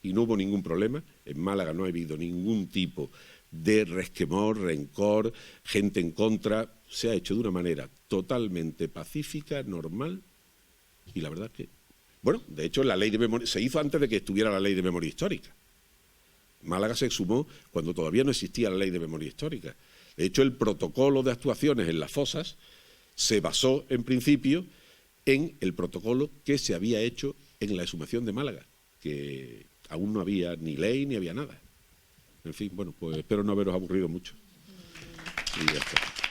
y no hubo ningún problema. En Málaga no ha habido ningún tipo de resquemor, rencor, gente en contra. Se ha hecho de una manera totalmente pacífica, normal, y la verdad es que, bueno, de hecho la ley de memoria se hizo antes de que estuviera la ley de memoria histórica. Málaga se exhumó cuando todavía no existía la ley de memoria histórica. De hecho, el protocolo de actuaciones en las fosas se basó, en principio, en el protocolo que se había hecho en la exhumación de Málaga, que aún no había ni ley ni había nada. En fin, bueno, pues espero no haberos aburrido mucho. Y ya está.